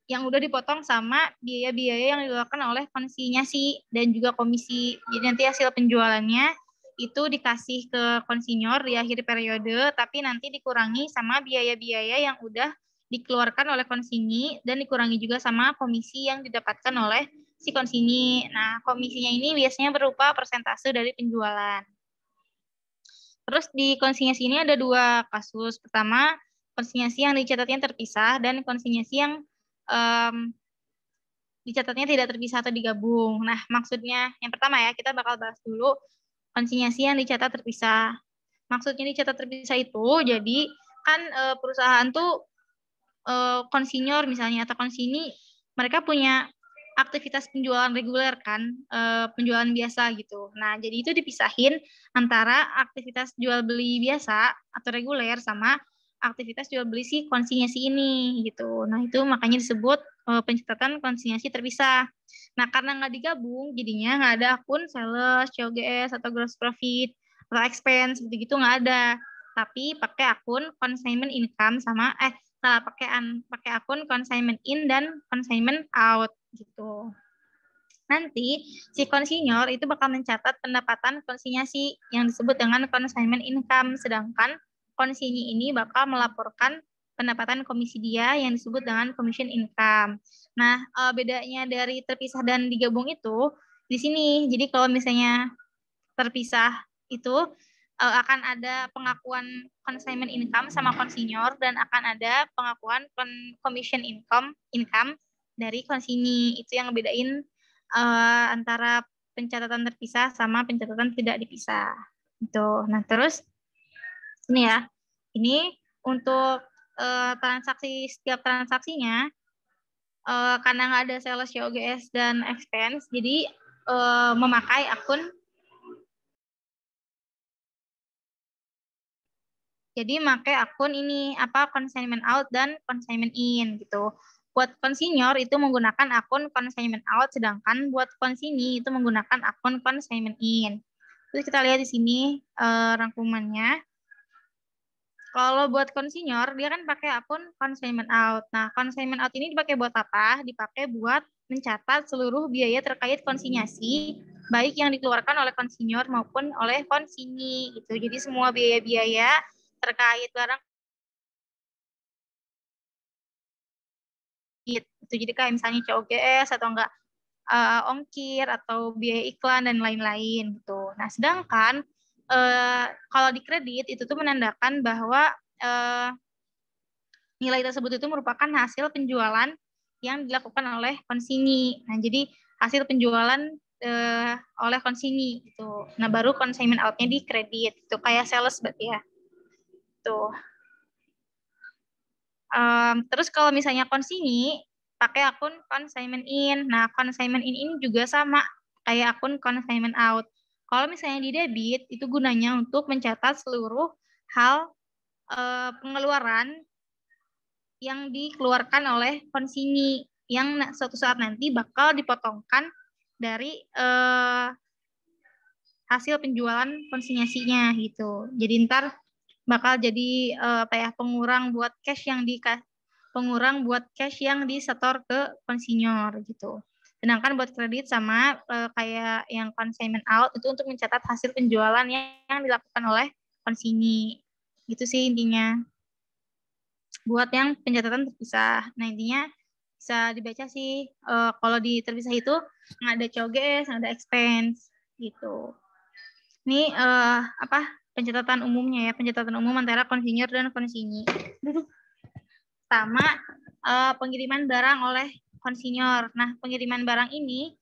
Speaker 1: yang udah dipotong sama biaya-biaya yang dikeluarkan oleh konsinyasi dan juga komisi. Jadi nanti hasil penjualannya itu dikasih ke konsinyor di akhir periode, tapi nanti dikurangi sama biaya-biaya yang udah dikeluarkan oleh konsinyi dan dikurangi juga sama komisi yang didapatkan oleh si konsinyi. Nah, komisinya ini biasanya berupa persentase dari penjualan. Terus di konsinyasi ini ada dua kasus. Pertama, konsinyasi yang dicatatnya terpisah dan konsinyasi yang dicatatnya tidak terpisah atau digabung. Nah, maksudnya yang pertama ya, kita bakal bahas dulu konsinyasi yang dicatat terpisah. Maksudnya dicatat terpisah itu, jadi kan perusahaan tuh konsinyor misalnya atau konsinyi, mereka punya aktivitas penjualan reguler kan, penjualan biasa gitu. Nah, jadi itu dipisahin antara aktivitas jual beli biasa atau reguler sama aktivitas jual beli si konsinyasi ini gitu. Nah, itu makanya disebut pencatatan konsinyasi terpisah. Nah, karena nggak digabung, jadinya nggak ada akun sales, COGS, atau gross profit, atau expense, gitu-gitu nggak ada. Tapi pakai akun consignment income sama, salah pakai akun consignment in dan consignment out gitu. Nanti si konsinyor itu bakal mencatat pendapatan konsinyasi yang disebut dengan consignment income, sedangkan konsinyi ini bakal melaporkan pendapatan komisi dia yang disebut dengan commission income. Nah, bedanya dari terpisah dan digabung itu di sini. Jadi kalau misalnya terpisah itu akan ada pengakuan consignment income sama konsinyor dan akan ada pengakuan commission income dari konsinyi. Itu yang ngebedain antara pencatatan terpisah sama pencatatan tidak dipisah. Itu. Nah, terus ini ya. Ini untuk transaksi setiap transaksinya karena nggak ada sales COGS dan expense, jadi memakai akun. Jadi pakai akun ini consignment out dan consignment in gitu. Buat konsinyor itu menggunakan akun consignment out, sedangkan buat konsinyi itu menggunakan akun consignment in. Terus kita lihat di sini rangkumannya. Kalau buat konsinyor dia kan pakai akun consignment out. Nah, consignment out ini dipakai buat apa? Dipakai buat mencatat seluruh biaya terkait konsinyasi, baik yang dikeluarkan oleh konsinyor maupun oleh konsinyi gitu. Jadi semua biaya-biaya terkait barang itu. Jadi kayak misalnya COGS atau enggak ongkir atau biaya iklan dan lain-lain gitu. Nah, sedangkan kalau di kredit itu tuh menandakan bahwa nilai tersebut itu merupakan hasil penjualan yang dilakukan oleh konsinyi. Nah, jadi hasil penjualan oleh konsinyi gitu. Nah, baru consignment out-nya di kredit. Itu kayak sales berarti ya. Tuh. Terus kalau misalnya konsinyi pakai akun consignment in. Nah, consignment in ini juga sama kayak akun consignment out. Kalau misalnya di debit itu gunanya untuk mencatat seluruh hal pengeluaran yang dikeluarkan oleh konsinyi yang suatu saat nanti bakal dipotongkan dari hasil penjualan konsinyasinya gitu. Jadi ntar bakal jadi pengurang buat cash yang disetor ke konsinyor gitu. Sedangkan buat kredit sama kayak yang consignment out itu untuk mencatat hasil penjualan yang dilakukan oleh konsinyi. Gitu sih intinya. Buat yang pencatatan terpisah. Nah, intinya bisa dibaca sih kalau di terpisah itu nggak ada COGS, nggak ada expense gitu. Ini pencatatan umumnya ya, pencatatan umum antara konsinyor dan konsinyi. Sama pengiriman barang oleh konsinyor. Nah, pengiriman barang ini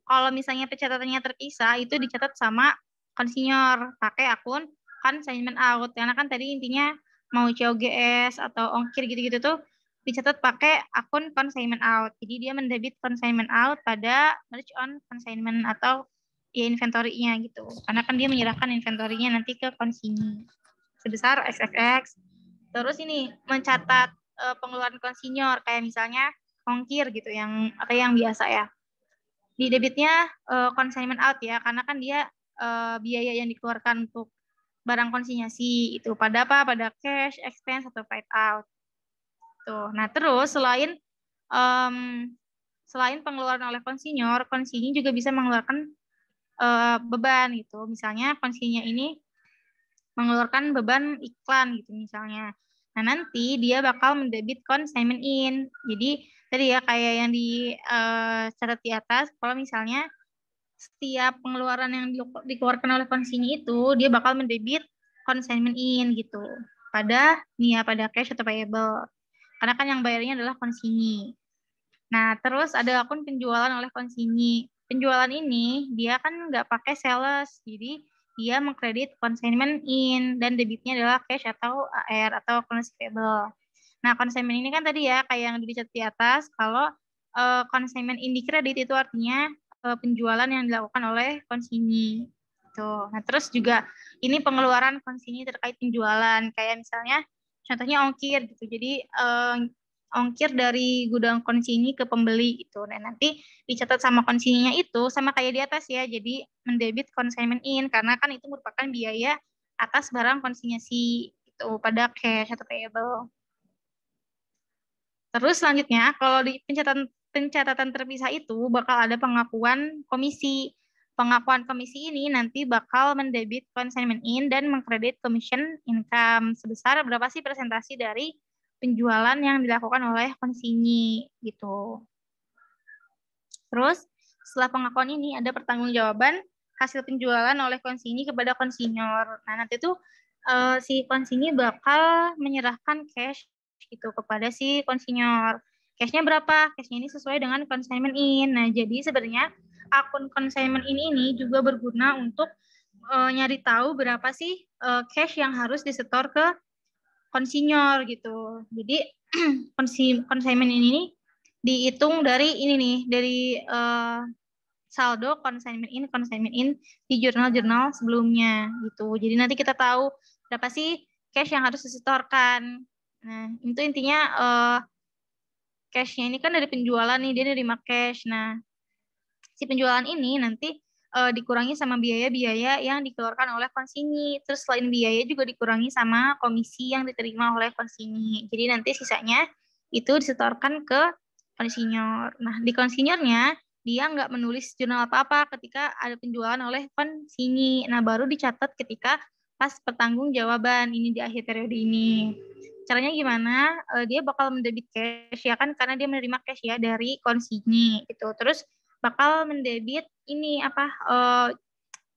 Speaker 1: kalau misalnya pencatatannya terpisah itu dicatat sama konsinyor pakai akun consignment out. Karena kan tadi intinya mau COGS atau ongkir gitu-gitu tuh dicatat pakai akun consignment out. Jadi dia mendebit consignment out pada merge on consignment atau ya inventory-nya gitu. Karena kan dia menyerahkan inventory-nya nanti ke konsinyi sebesar XXX. Terus ini mencatat pengeluaran konsinyor kayak misalnya ongkir gitu yang biasa ya. Di debitnya consignment out ya, karena kan dia biaya yang dikeluarkan untuk barang konsinyasi itu pada pada cash, expense atau paid out. Tuh. Nah, terus selain pengeluaran oleh konsinyor, konsinyi juga bisa mengeluarkan beban gitu. Misalnya konsinnya ini mengeluarkan beban iklan gitu misalnya. Nah, nanti dia bakal mendebit consignment in. Jadi tadi ya kayak yang catat di atas, kalau misalnya setiap pengeluaran yang dikeluarkan oleh konsinyi itu dia bakal mendebit consignment in gitu pada cash atau payable. Karena kan yang bayarnya adalah konsinyi. Nah, terus ada akun penjualan oleh konsinyi. Penjualan ini dia kan nggak pakai sales, jadi dia mengkredit consignment in dan debitnya adalah cash atau AR atau accounts payable. Nah, consignment ini kan tadi ya kayak yang dicatat di atas, kalau consignment in di kredit itu artinya penjualan yang dilakukan oleh konsinyi. Tuh. Nah, terus juga ini pengeluaran konsinyi terkait penjualan, kayak misalnya contohnya ongkir gitu. Jadi ongkir dari gudang konsinyi ke pembeli gitu. Nah, nanti dicatat sama konsinyinya itu sama kayak di atas ya. Jadi mendebit consignment in karena kan itu merupakan biaya atas barang konsinyasi itu pada cash atau payable. Terus selanjutnya kalau di pencatatan terpisah itu bakal ada pengakuan komisi. Pengakuan komisi ini nanti bakal mendebit consignment in dan mengkredit commission income sebesar berapa sih presentasi dari penjualan yang dilakukan oleh konsinyi gitu. Terus setelah pengakuan ini ada pertanggungjawaban hasil penjualan oleh konsinyi kepada konsinyor. Nah, nanti tuh si konsinyi bakal menyerahkan cash gitu kepada si konsinyor. Cashnya berapa? Cashnya ini sesuai dengan consignment in. Nah, jadi sebenarnya akun consignment in ini juga berguna untuk nyari tahu berapa sih cash yang harus disetor ke konsinyor gitu. Jadi consignment ini dihitung dari ini nih, dari saldo consignment in di jurnal-jurnal sebelumnya gitu. Jadi nanti kita tahu berapa sih cash yang harus disetorkan. Nah, itu intinya cash-nya ini kan dari penjualan nih, dia nerima cash. Nah, si penjualan ini nanti dikurangi sama biaya-biaya yang dikeluarkan oleh konsinyi. Terus selain biaya juga dikurangi sama komisi yang diterima oleh konsinyi. Jadi nanti sisanya itu disetorkan ke konsinyor. Nah, di konsinyornya dia nggak menulis jurnal apa-apa ketika ada penjualan oleh konsinyi. Nah, baru dicatat ketika pas pertanggungjawaban ini di akhir periode ini. Caranya gimana? Dia bakal mendebit cash ya kan, karena dia menerima cash ya dari konsinyi gitu. Terus bakal mendebit ini apa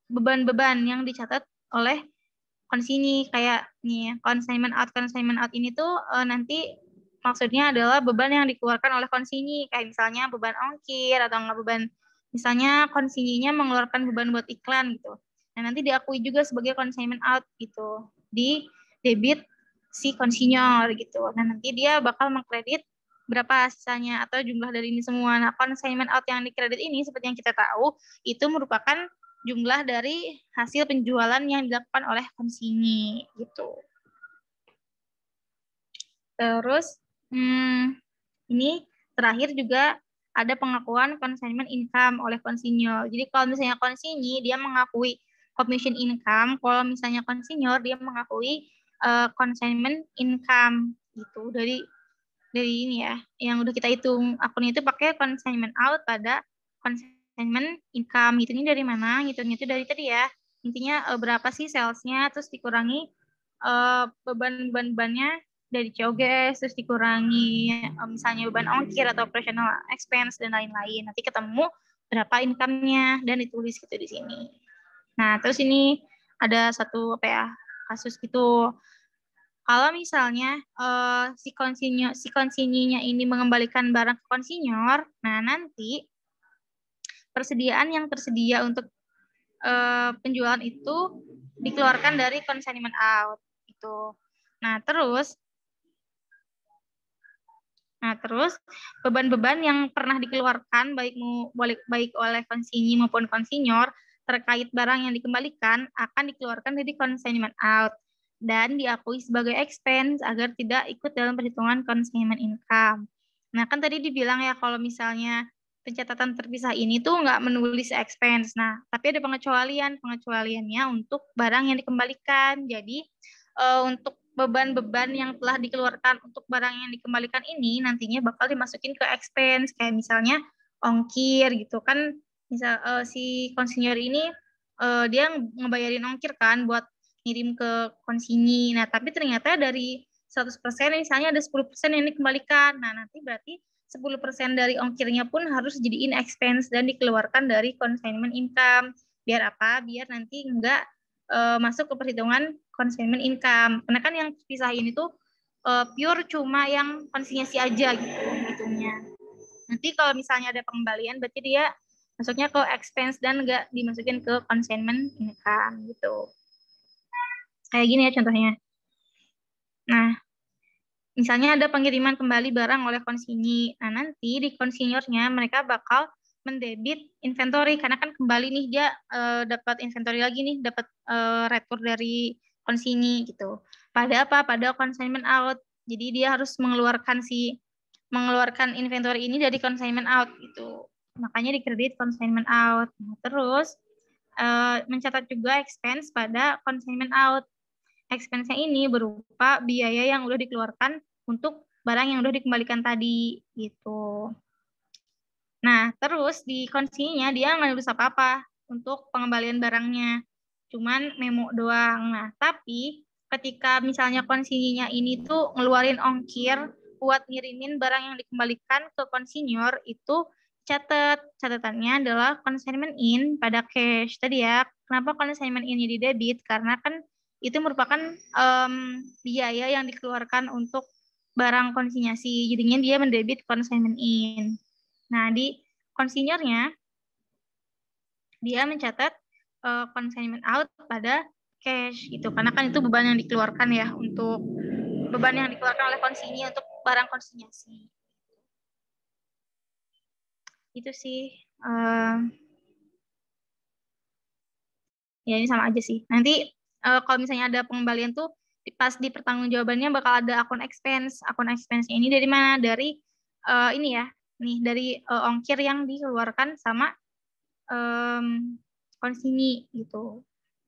Speaker 1: beban-beban yang dicatat oleh konsinyi kayak nih consignment out ini tuh nanti maksudnya adalah beban yang dikeluarkan oleh konsinyi kayak misalnya beban ongkir atau enggak beban misalnya konsinyinya mengeluarkan beban buat iklan gitu. Nah, nanti diakui juga sebagai consignment out gitu di debit si konsinyor gitu. Nah, nanti dia bakal mengkredit berapa sisanya atau jumlah dari ini semua. Nah, consignment out yang dikredit ini seperti yang kita tahu itu merupakan jumlah dari hasil penjualan yang dilakukan oleh konsinyi gitu. Terus ini terakhir juga ada pengakuan consignment income oleh konsinyor. Jadi kalau misalnya konsinyi dia mengakui commission income, kalau misalnya konsinyor dia mengakui consignment income gitu dari ini ya, yang udah kita hitung akunnya itu pakai consignment out pada consignment income. Hitungnya dari mana? Hitungnya itu dari tadi ya. Intinya berapa sih salesnya, terus dikurangi beban-bebannya dari COGS, terus dikurangi misalnya beban ongkir atau operational expense dan lain-lain. Nanti ketemu berapa income-nya dan ditulis gitu di sini. Nah, terus ini ada satu apa ya, kasus gitu. Kalau misalnya si konsinyinya ini mengembalikan barang ke konsinyor, nah nanti persediaan yang tersedia untuk penjualan itu dikeluarkan dari consignment out itu. Nah terus beban-beban yang pernah dikeluarkan baik oleh konsinyi maupun konsinyor terkait barang yang dikembalikan akan dikeluarkan dari consignment out dan diakui sebagai expense agar tidak ikut dalam perhitungan consignment income. Nah, kan tadi dibilang ya kalau misalnya pencatatan terpisah ini tuh nggak menulis expense. Nah, tapi ada pengecualiannya untuk barang yang dikembalikan. Jadi, untuk beban-beban yang telah dikeluarkan untuk barang yang dikembalikan ini nantinya bakal dimasukin ke expense. Kayak misalnya ongkir gitu kan. Misal si konsinyor ini dia ngebayarin ongkir kan buat ngirim ke konsinyi. Nah, tapi ternyata dari 100% misalnya ada 10% yang dikembalikan. Nah, nanti berarti 10% dari ongkirnya pun harus jadiin expense dan dikeluarkan dari consignment income. Biar apa? Biar nanti enggak masuk ke perhitungan consignment income. Karena kan yang pisahin itu pure cuma yang konsinyasi aja gitu hitungnya. Nanti kalau misalnya ada pengembalian berarti dia masuknya ke expense dan enggak dimasukin ke consignment income gitu. Kayak gini ya contohnya. Nah, misalnya ada pengiriman kembali barang oleh konsinyi. Nah, nanti di konsinyornya mereka bakal mendebit inventory karena kan kembali nih dia dapat inventory lagi nih, dapat retur dari konsinyi gitu. Pada apa? Pada consignment out. Jadi dia harus mengeluarkan inventory ini dari consignment out gitu. Makanya dikredit consignment out. Nah, terus mencatat juga expense pada consignment out. Expense-nya ini berupa biaya yang udah dikeluarkan untuk barang yang udah dikembalikan tadi gitu. Nah, terus di konsinya dia nggak nulis apa-apa untuk pengembalian barangnya. Cuman memo doang. Nah, tapi ketika misalnya konsinyornya ini tuh ngeluarin ongkir buat ngirimin barang yang dikembalikan ke konsinyor, itu catatannya adalah consignment in pada cash. Tadi ya, kenapa consignment in di debit? Karena kan itu merupakan biaya yang dikeluarkan untuk barang konsinyasi. Jadinya dia mendebit consignment in. Nah, di konsinyornya dia mencatat consignment out pada cash gitu. Karena kan itu beban yang dikeluarkan ya untuk beban yang dikeluarkan oleh konsinyi untuk barang konsinyasi. Itu sih. Ya ini sama aja sih. Nanti kalau misalnya ada pengembalian tuh pas di pertanggungjawabannya bakal ada akun expense. Akun expense-nya ini dari mana? Dari ini ya. Nih dari ongkir yang dikeluarkan sama konsinyi gitu.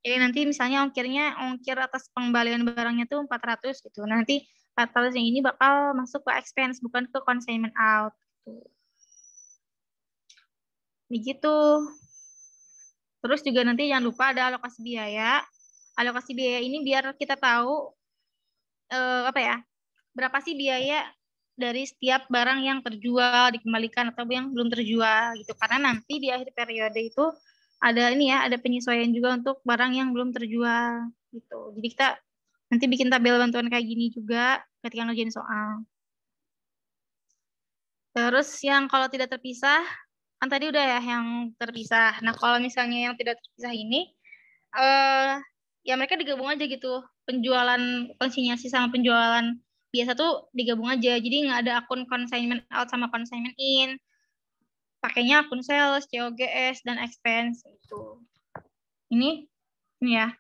Speaker 1: Jadi nanti misalnya ongkir atas pengembalian barangnya tuh 400 gitu. Nanti 400 yang ini bakal masuk ke expense bukan ke consignment out gitu. Begitu. Terus juga nanti jangan lupa ada alokasi biaya. Alokasi biaya ini biar kita tahu apa ya, berapa sih biaya dari setiap barang yang terjual, dikembalikan atau yang belum terjual gitu. Karena nanti di akhir periode itu ada ini ya, ada penyesuaian juga untuk barang yang belum terjual gitu. Jadi kita nanti bikin tabel bantuan kayak gini juga ketika ngerjain soal. Terus yang kalau tidak terpisah, kan tadi udah ya yang terpisah. Nah, kalau misalnya yang tidak terpisah ini, ya mereka digabung aja gitu. Penjualan konsinyasi sama penjualan biasa tuh digabung aja. Jadi nggak ada akun consignment out sama consignment in. Pakainya akun sales, COGS, dan expense itu. Ini ya,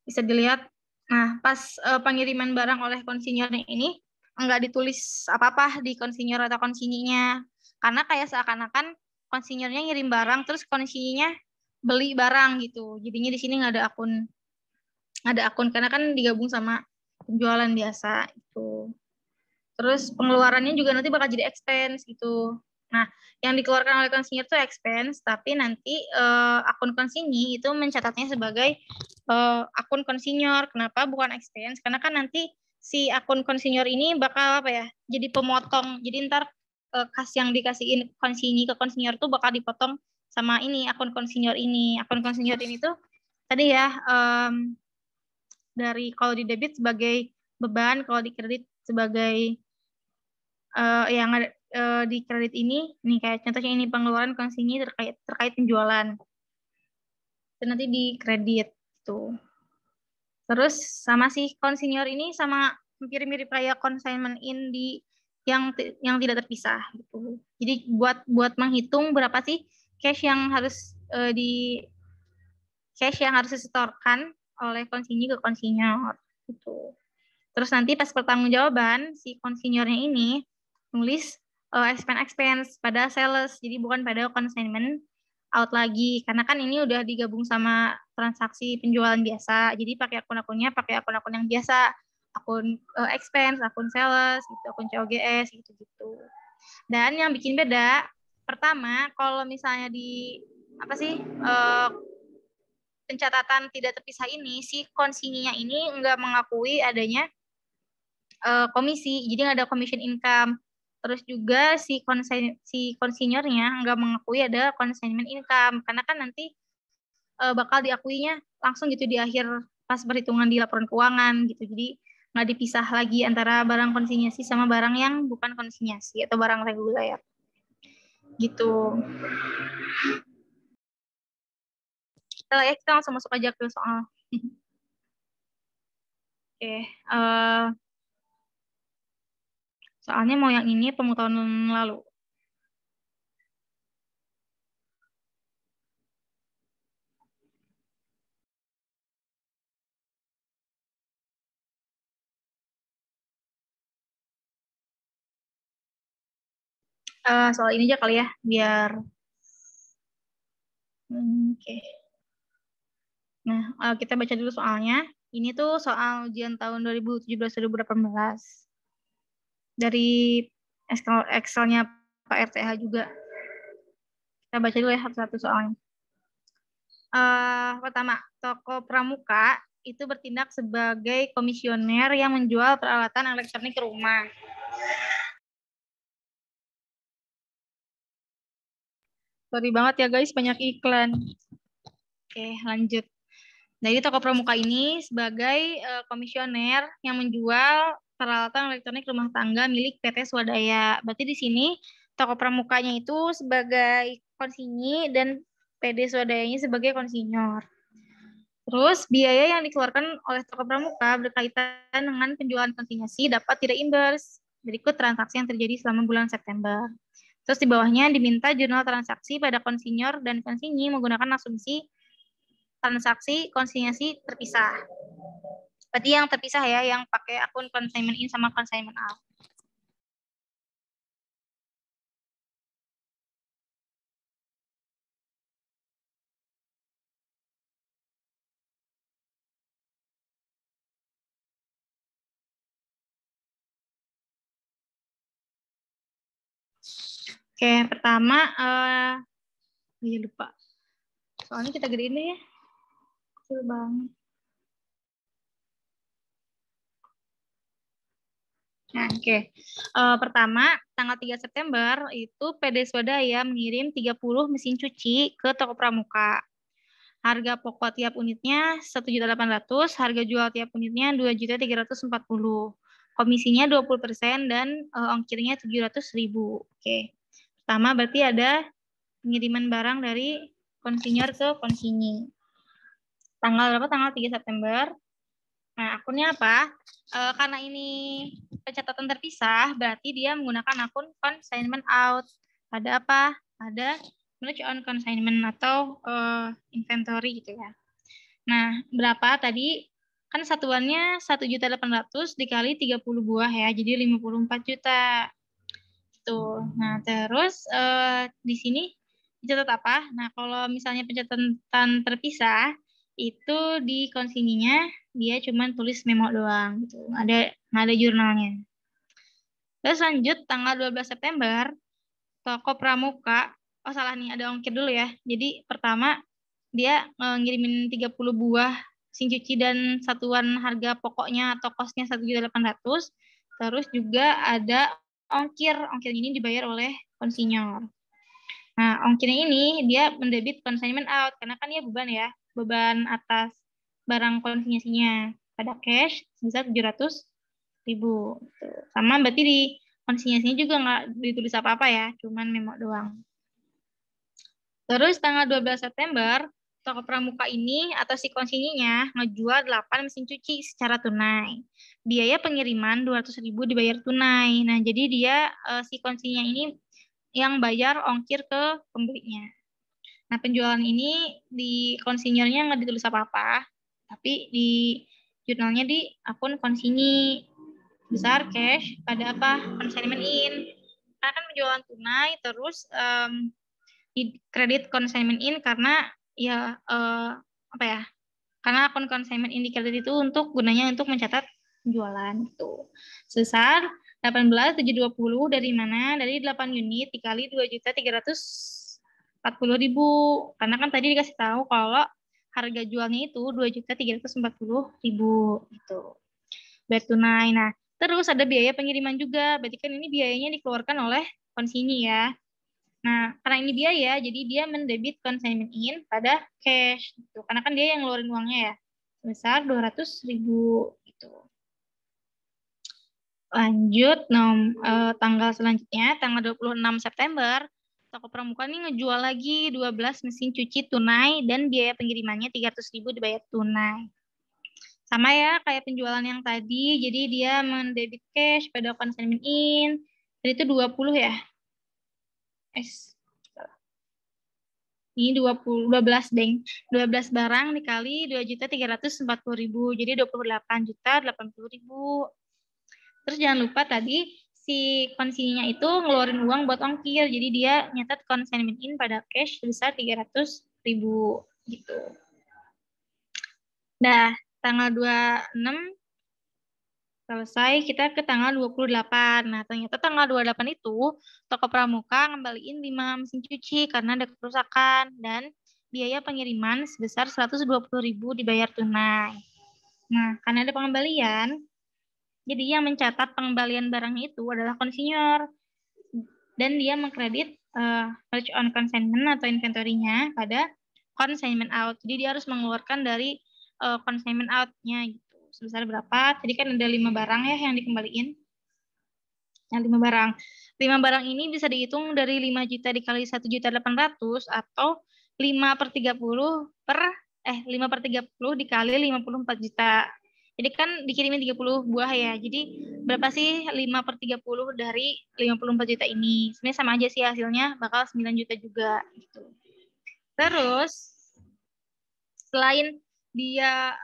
Speaker 1: bisa dilihat. Nah, pas pengiriman barang oleh konsinyornya ini, nggak ditulis apa-apa di konsinyor atau konsinyinya. Karena kayak seakan-akan konsinyornya ngirim barang, terus konsinyinya beli barang gitu. Jadinya di sini nggak ada akun karena kan digabung sama penjualan biasa itu. Terus pengeluarannya juga nanti bakal jadi expense gitu. Nah, yang dikeluarkan oleh konsinyur itu expense, tapi nanti akun konsinyi itu mencatatnya sebagai akun konsinyor. Kenapa bukan expense? Karena kan nanti si akun konsinyor ini bakal apa ya? Jadi pemotong. Jadi ntar kas yang dikasihin konsinyi ke konsinyor tuh bakal dipotong sama ini akun konsinyor ini. Akun konsinyor ini tuh tadi ya dari kalau di debit sebagai beban, kalau di kredit sebagai yang ada di kredit ini, nih kayak contohnya ini pengeluaran konsinyi terkait penjualan. Itu nanti di kredit tuh. Terus sama si konsinyor ini sama mirip-mirip kayak consignment in di yang tidak terpisah gitu. Jadi buat menghitung berapa sih cash yang harus disetorkan oleh konsinyi ke konsinyor gitu. Terus nanti pas pertanggungjawaban si konsinyornya ini nulis expense pada sales, jadi bukan pada consignment out lagi. Karena kan ini udah digabung sama transaksi penjualan biasa, jadi pakai akun-akunnya pakai akun-akun yang biasa, akun expense, akun sales, gitu, akun COGS, gitu-gitu. Dan yang bikin beda, pertama kalau misalnya di apa sih pencatatan tidak terpisah ini, si konsinyinya ini nggak mengakui adanya komisi, jadi nggak ada commission income. Terus juga si konsinyornya nggak mengakui ada consignment income, karena kan nanti bakal diakuinya langsung gitu di akhir pas perhitungan di laporan keuangan gitu. Jadi nggak dipisah lagi antara barang konsinyasi sama barang yang bukan konsinyasi atau barang reguler gitu. Kita langsung masuk aja ke soal. Oke, soalnya mau yang ini apa mau tahun lalu? Soal ini aja kali ya, biar oke. Nah, kita baca dulu soalnya. Ini tuh soal ujian tahun 2017-2018. Dari Excel-nya Pak RTH juga. Kita baca dulu ya satu-satu soalnya. Pertama, toko pramuka itu bertindak sebagai komisioner yang menjual peralatan elektronik ke rumah. Sorry banget ya guys, banyak iklan. Oke, lanjut. Jadi toko pramuka ini sebagai komisioner yang menjual peralatan elektronik rumah tangga milik PT Swadaya. Berarti di sini toko pramukanya itu sebagai konsinyi dan PD Swadayanya sebagai konsinyor. Terus biaya yang dikeluarkan oleh toko pramuka berkaitan dengan penjualan konsinyasi dapat tidak imbas. Berikut transaksi yang terjadi selama bulan September. Terus di bawahnya diminta jurnal transaksi pada konsinyor dan konsinyi menggunakan asumsi transaksi konsinyasi terpisah. Berarti yang terpisah ya, yang pakai akun consignment in sama consignment out. Oke, pertama, ya lupa. Soalnya kita gedein deh ya. Kecil banget. Nah, oke. Pertama, tanggal 3 September itu PD Swadaya mengirim 30 mesin cuci ke toko pramuka. Harga pokok tiap unitnya 1.800.000, harga jual tiap unitnya 2.340.000. Komisinya 20% dan ongkirnya 700.000. Oke. Pertama berarti ada pengiriman barang dari konsinyor ke konsinyi. Tanggal berapa? Tanggal 3 September. Nah, akunnya apa? Karena ini pencatatan terpisah, berarti dia menggunakan akun consignment out. Ada apa? Ada merge on consignment atau inventory gitu ya. Nah, berapa tadi? Kan satuannya 1.800.000 dikali 30 buah ya, jadi 54 juta. Tuh. Nah, terus di sini dicatat apa? Nah, kalau misalnya pencatatan terpisah, itu di konsinyinya dia cuma tulis memo doang gitu. Nggak ada jurnalnya. Terus lanjut tanggal 12 September, toko pramuka, oh salah nih, ada ongkir dulu ya. Jadi pertama dia ngirimin 30 buah mesin cuci dan satuan harga pokoknya atau kosnya 1.800.000. Terus juga ada ongkir ini dibayar oleh konsinyor. Nah, ongkirnya ini dia mendebit consignment out karena kan dia beban atas barang konsinyasinya pada cash sebesar 700.000. Sama berarti di konsinyasinya juga nggak ditulis apa-apa ya, cuman memo doang. Terus tanggal 12 September, toko pramuka ini atau si konsinyinya ngejual 8 mesin cuci secara tunai. Biaya pengiriman 200.000 dibayar tunai. Nah, jadi dia si konsinyinya ini yang bayar ongkir ke pembelinya. Nah, penjualan ini di konsinyornya nggak ditulis apa-apa, tapi di jurnalnya di akun konsinyi besar cash pada apa consignment in. Karena kan penjualan tunai terus di kredit consignment in karena ya apa ya? Karena akun consignment in di kredit itu gunanya untuk mencatat penjualan itu. Sebesar 18.720 dari mana? Dari 8 unit dikali 2.340.000. Karena kan tadi dikasih tahu kalau harga jualnya itu 2.340.000 itu. Bayar tunai. Nah, terus ada biaya pengiriman juga. Berarti kan ini biayanya dikeluarkan oleh konsinyi ya. Nah, karena ini biaya, jadi dia mendebit consignment in pada cash. Gitu. Karena kan dia yang ngeluarin uangnya ya. Sebesar 200.000 gitu. Lanjut, tanggal selanjutnya, tanggal 26 September, toko pramuka ini ngejual lagi 12 mesin cuci tunai dan biaya pengirimannya 300.000 dibayar tunai. Sama ya kayak penjualan yang tadi, jadi dia mendebit cash pada consignment in, dan itu 20 ya. Ini 12 barang dikali 2.340.000, jadi 28.080.000. Terus jangan lupa tadi si konsinyinya itu ngeluarin uang buat ongkir, jadi dia nyatat consignment in pada cash sebesar 300.000 gitu. Nah, tanggal 26 selesai, kita ke tanggal 28. Nah, ternyata tanggal 28 itu toko pramuka ngembaliin 5 mesin cuci karena ada kerusakan dan biaya pengiriman sebesar 120.000 dibayar tunai. Nah, karena ada pengembalian, jadi yang mencatat pengembalian barangnya itu adalah konsinyur. Dan dia mengkredit purchase on consignment atau inventory-nya pada consignment out. Jadi dia harus mengeluarkan dari consignment out-nya gitu. Sebesar berapa? Tadi kan ada 5 barang ya yang dikembaliin. Nah, 5 barang. 5 barang ini bisa dihitung dari 5 juta dikali 1.800.000 atau 5/30 dikali 54 juta. Jadi kan dikirimin 30 buah ya. Jadi berapa sih 5/30 dari 54 juta ini? Sebenarnya sama aja sih hasilnya, bakal 9 juta juga gitu. Terus selain dia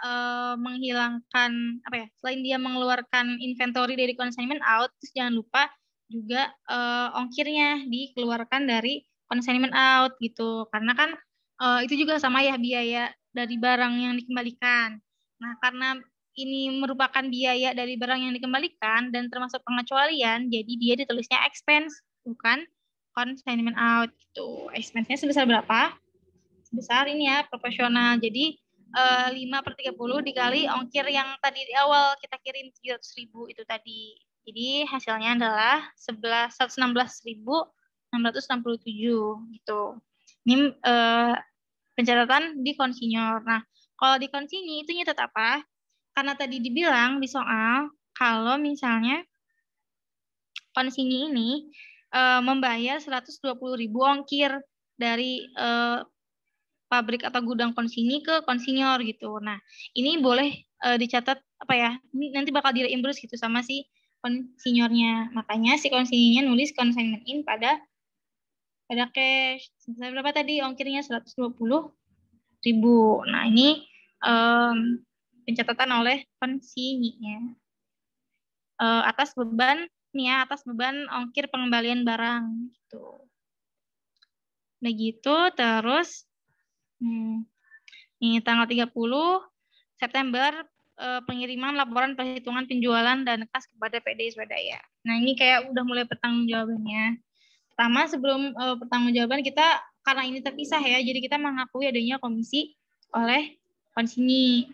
Speaker 1: menghilangkan selain dia mengeluarkan inventory dari consignment out, terus jangan lupa juga ongkirnya dikeluarkan dari consignment out gitu. Karena kan itu juga sama ya biaya dari barang yang dikembalikan. Nah, karena ini merupakan biaya dari barang yang dikembalikan dan termasuk pengecualian, jadi dia ditulisnya expense, bukan consignment out gitu. Expense-nya sebesar berapa? Sebesar ini ya, proporsional. Jadi 5/30 dikali ongkir yang tadi di awal kita kirim 700.000 itu tadi. Jadi hasilnya adalah 116.667 gitu. Ini pencatatan di konsinyur. Nah, kalau di konsinyi itu nyatet apa? Karena tadi dibilang di soal kalau misalnya konsinyi ini membayar 120.000 ongkir dari pabrik atau gudang konsinyi ke konsinyor gitu. Nah, ini boleh dicatat ini nanti bakal direimburse gitu sama si konsinyornya. Makanya si konsinyinya nulis consignment in pada cash. Sebesar berapa tadi ongkirnya? 120.000. Nah, ini pencatatan oleh konsinyinya. Atas beban ongkir pengembalian barang gitu. Nah gitu, terus ini tanggal 30 September pengiriman laporan perhitungan penjualan dan kas kepada PD Swadaya. Nah, ini kayak udah mulai pertanggungjawabannya. Pertama, sebelum pertanggungjawaban kita karena ini terpisah ya, jadi kita mengakui adanya komisi oleh konsinyi.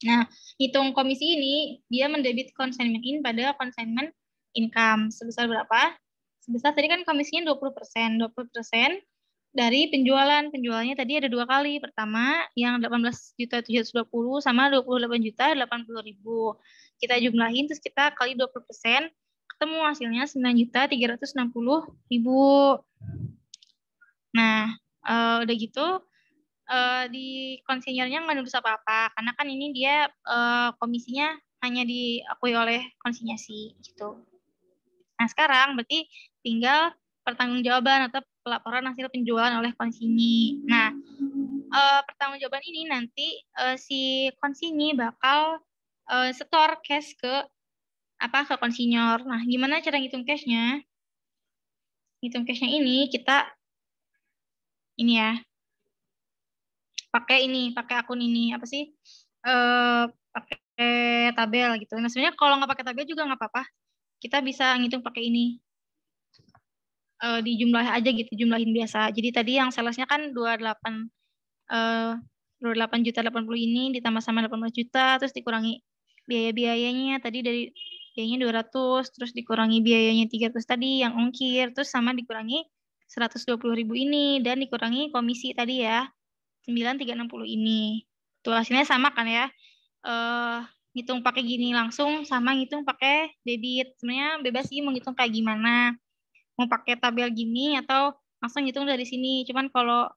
Speaker 1: Nah, hitung komisi ini dia mendebit consignment in pada consignment income sebesar berapa? Sebesar tadi kan komisinya 20%. 20% dari penjualan. Penjualannya tadi ada 2 kali. Pertama yang 18.720 sama 28.080.000. Kita jumlahin terus kita kali 20%, ketemu hasilnya 9.360.000. Nah, udah gitu di konsinyernya nggak nulis apa-apa karena kan ini dia komisinya hanya diakui oleh konsinyasi gitu. Nah, sekarang berarti tinggal pertanggungjawaban atau pelaporan hasil penjualan oleh konsinyi. Nah, pertanggungjawaban ini nanti si konsinyi bakal setor cash ke konsinyor. Nah, gimana cara ngitung cashnya? Ngitung cashnya ini kita pakai akun ini pakai tabel gitu. Nah, sebenarnya kalau nggak pakai tabel juga nggak apa-apa. Kita bisa ngitung pakai ini. Dijumlah aja gitu, jumlahin biasa. Jadi tadi yang salesnya kan 28.080 ini ditambah sama 18 juta, terus dikurangi biaya-biayanya tadi dari biayanya 200, terus dikurangi biayanya 300 tadi yang ongkir, terus sama dikurangi 120.000 ini dan dikurangi komisi tadi ya 9.360 ini. Tuh hasilnya sama kan ya. Ngitung pakai gini langsung sama ngitung pakai debit. Sebenarnya bebas sih mau ngitung kayak gimana. Mau pakai tabel gini atau langsung ngitung dari sini. Cuman kalau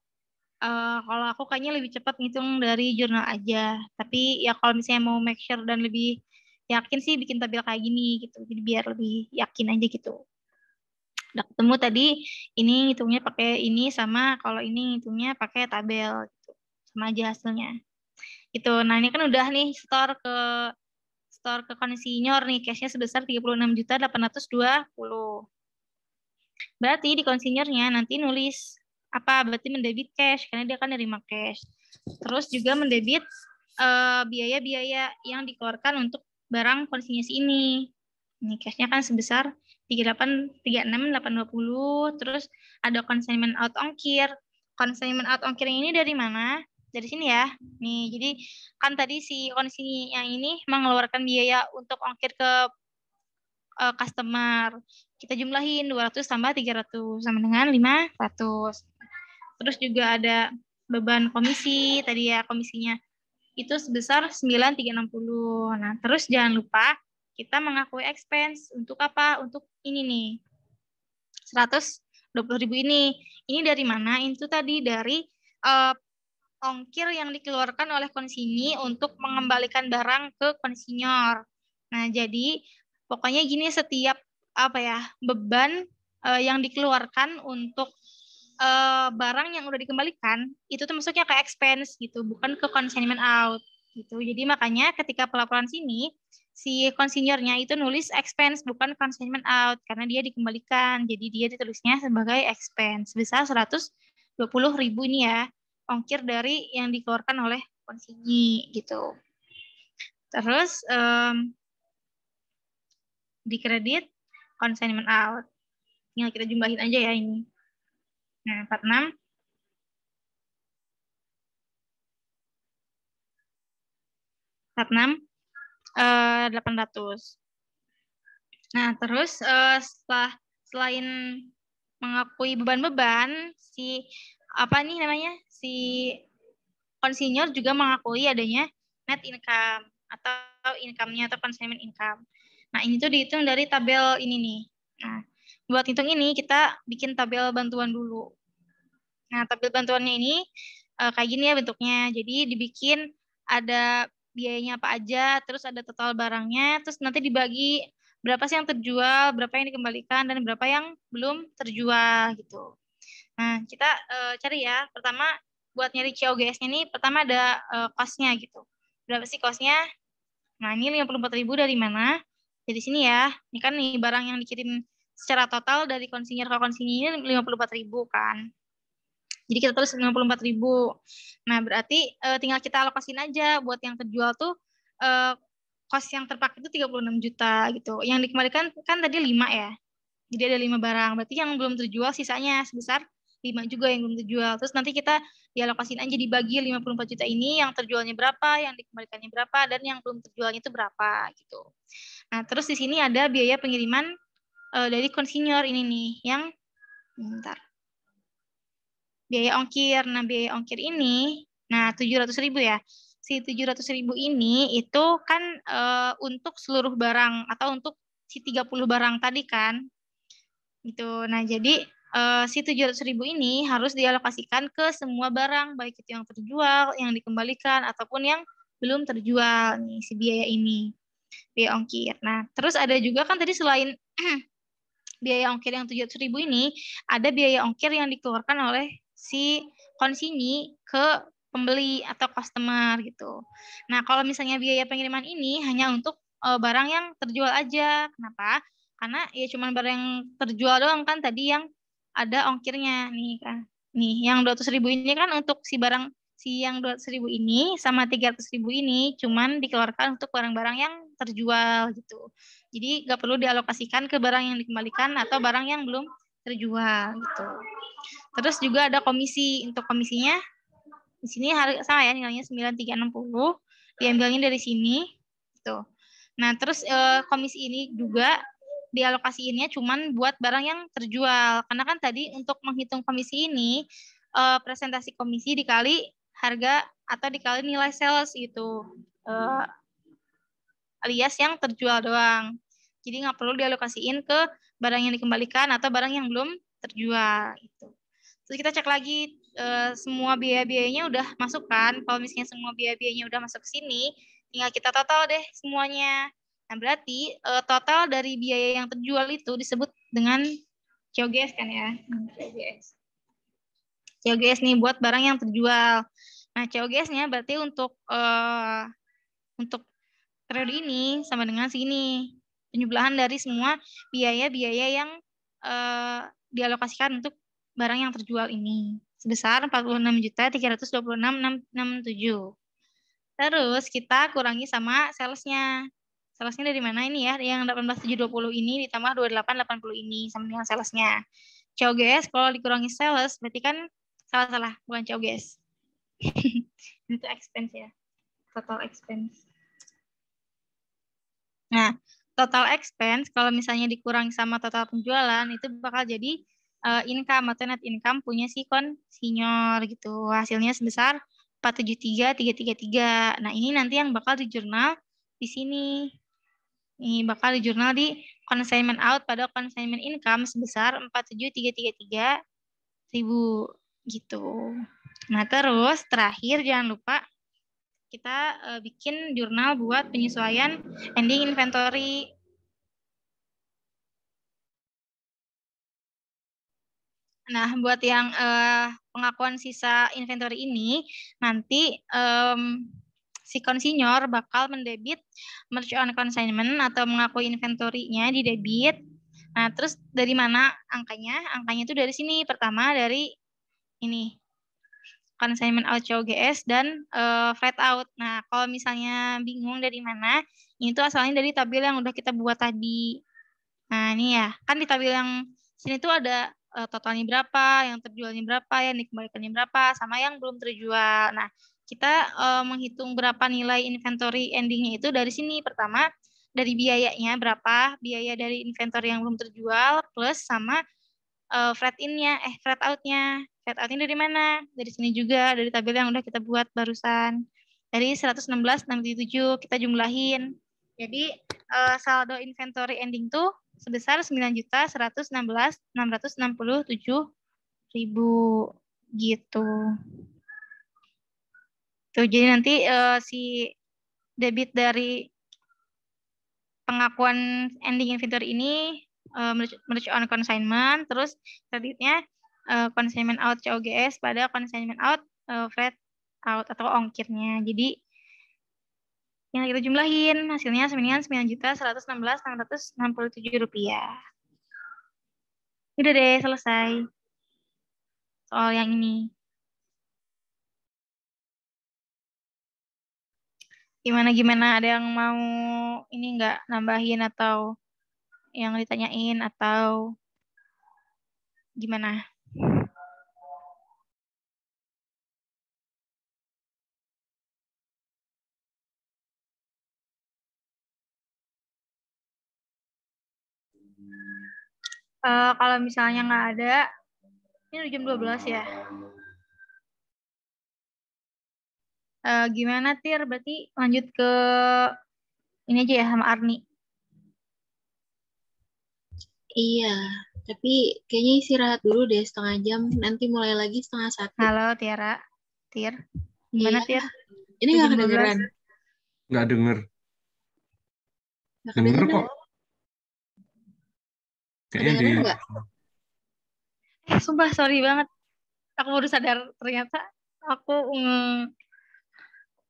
Speaker 1: aku kayaknya lebih cepat ngitung dari jurnal aja. Tapi ya kalau misalnya mau make sure dan lebih yakin sih bikin tabel kayak gini gitu. Jadi biar lebih yakin aja gitu. Udah ketemu tadi ini ngitungnya pakai ini sama kalau ini ngitungnya pakai tabel gitu. Sama aja hasilnya. Itu. Nah, ini kan udah nih store ke konsinyor nih cashnya sebesar 36.820. Berarti di konsinyornya nanti nulis berarti mendebit cash karena dia kan nerima cash. Terus juga mendebit biaya-biaya yang dikeluarkan untuk barang konsinyasi ini. Ini cashnya kan sebesar 36.820. Terus ada consignment out ongkir. Consignment out ongkir ini dari mana? dari sini ya. Nih, jadi kan tadi si kondisi yang ini mengeluarkan biaya untuk ongkir ke customer. Kita jumlahin 200 tambah 300 sama dengan 500. Terus juga ada beban komisi, tadi ya komisinya itu sebesar 9.360. Nah, terus jangan lupa kita mengakui expense untuk apa? Untuk ini nih. 120.000 ini. Ini dari mana? Itu tadi dari ongkir yang dikeluarkan oleh konsinyii untuk mengembalikan barang ke konsinyor. Nah, jadi pokoknya gini, setiap beban yang dikeluarkan untuk barang yang udah dikembalikan itu tuh masuknya ke expense gitu, bukan ke consignment out gitu. Jadi makanya ketika pelaporan sini si konsinyornya itu nulis expense bukan consignment out karena dia dikembalikan. Jadi dia ditulisnya sebagai expense besar 120.000 ini ya, ongkir dari yang dikeluarkan oleh konsinyii gitu. Terus di kredit consignment out. Tinggal kita jumlahin aja ya ini. Nah, 46 800. Nah, terus selain mengakui beban-beban, si konsinyor juga mengakui adanya net income atau income-nya atau consignment income. Nah, ini tuh dihitung dari tabel ini nih. Nah, buat hitung ini kita bikin tabel bantuan dulu. Nah, tabel bantuannya ini kayak gini ya bentuknya. Jadi dibikin ada biayanya apa aja, terus ada total barangnya, terus nanti dibagi berapa sih yang terjual, berapa yang dikembalikan, dan berapa yang belum terjual gitu. Nah, kita cari ya. Pertama, buat nyari COGS-nya ini, pertama ada cost-nya gitu. Berapa sih cost-nya? Nah, ini 54.000 dari mana? Dari sini ya. Ini kan nih barang yang dikirim secara total dari konsinyur ke konsinyur ini 54.000 kan. Jadi kita tulis 54.000. Nah, berarti tinggal kita alokasin aja buat yang terjual tuh cost yang terpakai itu 36 juta gitu. Yang dikembalikan kan tadi 5 ya. Jadi ada 5 barang. Berarti yang belum terjual sisanya sebesar 5 juga yang belum terjual. Terus nanti kita dialokasin aja dibagi 54 juta ini, yang terjualnya berapa, yang dikembalikannya berapa, dan yang belum terjualnya itu berapa gitu. Nah, terus di sini ada biaya pengiriman dari konsinyor ini nih, yang biaya ongkir. Nah, biaya ongkir ini, 700.000 ya. Si 700.000 ini itu kan untuk seluruh barang atau untuk si 30 barang tadi kan. Gitu. Nah, jadi si 700.000 ini harus dialokasikan ke semua barang, baik itu yang terjual, yang dikembalikan, ataupun yang belum terjual nih si biaya ini, biaya ongkir. Nah, terus ada juga kan tadi selain biaya ongkir yang 700.000 ini, ada biaya ongkir yang dikeluarkan oleh si konsinyii ke pembeli atau customer gitu. Nah, kalau misalnya biaya pengiriman ini hanya untuk barang yang terjual aja. Kenapa? Karena ya cuma barang yang terjual doang kan tadi yang ada ongkirnya nih kan. Nih, yang 200.000 ini kan untuk si barang yang 200.000 ini sama 300.000 ini cuman dikeluarkan untuk barang-barang yang terjual gitu. Jadi nggak perlu dialokasikan ke barang yang dikembalikan atau barang yang belum terjual gitu. Terus juga ada komisi. Untuk komisinya di sini harga sama ya, nilainya 9.360. Diambilnya dari sini gitu. Nah, terus komisi ini juga dialokasiinnya cuman buat barang yang terjual. Karena kan tadi untuk menghitung komisi ini presentasi komisi dikali harga atau dikali nilai sales gitu. Alias yang terjual doang. Jadi nggak perlu dialokasiin ke barang yang dikembalikan atau barang yang belum terjual gitu. Terus kita cek lagi semua biaya-biayanya udah masuk kan. Kalau misalnya semua biaya-biayanya udah masuk ke sini, tinggal kita total deh semuanya. Nah, berarti total dari biaya yang terjual itu disebut dengan COGS kan ya. COGS. COGS nih buat barang yang terjual. Nah, COGS-nya berarti untuk periode ini sama dengan segini. Penjumlahan dari semua biaya-biaya yang dialokasikan untuk barang yang terjual ini sebesar 46.326.667. Terus kita kurangi sama salesnya. Salesnya dari mana ini ya? Yang 18.720 ini ditambah 28.80 ini sama dengan salesnya. COGS kalau dikurangi sales berarti kan salah, bukan COGS. Itu expense ya. Total expense. Nah, total expense kalau misalnya dikurangi sama total penjualan itu bakal jadi income atau net income punya si konsinyur gitu. Hasilnya sebesar 473.333. Nah, ini nanti yang bakal di jurnal di sini. Ini bakal di jurnal di consignment out pada consignment income sebesar 47333.000 gitu. Nah, terus terakhir jangan lupa kita bikin jurnal buat penyesuaian ending inventory. Nah, buat yang pengakuan sisa inventory ini, nanti si konsinyur bakal mendebit merge on consignment atau mengakui inventory-nya di debit. Nah, terus dari mana angkanya? Angkanya itu dari sini. Pertama dari ini. Consignment out COGS dan flat out. Nah, kalau misalnya bingung dari mana, ini tuh asalnya dari tabel yang udah kita buat tadi. Nah, ini ya, kan di tabel yang sini tuh ada totalnya berapa, yang terjualnya berapa, yang dikembalikannya berapa, sama yang belum terjual. Nah, kita menghitung berapa nilai inventory endingnya itu dari sini. Pertama, dari biayanya berapa, biaya dari inventory yang belum terjual, plus sama flat in-nya, flat out-nya. Flat out-nya dari mana? Dari sini juga, dari tabel yang udah kita buat barusan. Dari 116,67 kita jumlahin. Jadi saldo inventory ending tuh sebesar 9.116.667.000 gitu. Tuh, jadi nanti si debit dari pengakuan ending inventory ini merge on consignment, terus kreditnya consignment out COGS pada consignment out flat out atau ongkirnya. Jadi yang kita jumlahin hasilnya sebenarnya 9.116.667 rupiah. Udah deh, selesai soal yang ini. Gimana ada yang mau ini nggak nambahin atau yang ditanyain atau gimana? Kalau misalnya nggak ada, ini udah jam 12 ya. Gimana Tir? Berarti lanjut ke ini aja ya sama Arni.
Speaker 3: Iya, tapi kayaknya istirahat dulu deh setengah jam. Nanti mulai lagi 12:30.
Speaker 1: Halo Tiara. Tir. Gimana
Speaker 3: Iya.
Speaker 1: Tir?
Speaker 3: Ini
Speaker 1: Udah
Speaker 3: nggak
Speaker 1: jam 12.
Speaker 3: kedengeran.
Speaker 4: Nggak denger.
Speaker 3: Nggak
Speaker 4: Denger
Speaker 3: kedengeran.
Speaker 4: kok. Kayaknya di...
Speaker 3: Kedengeran nggak?
Speaker 1: Sumpah sorry banget. Aku baru sadar ternyata aku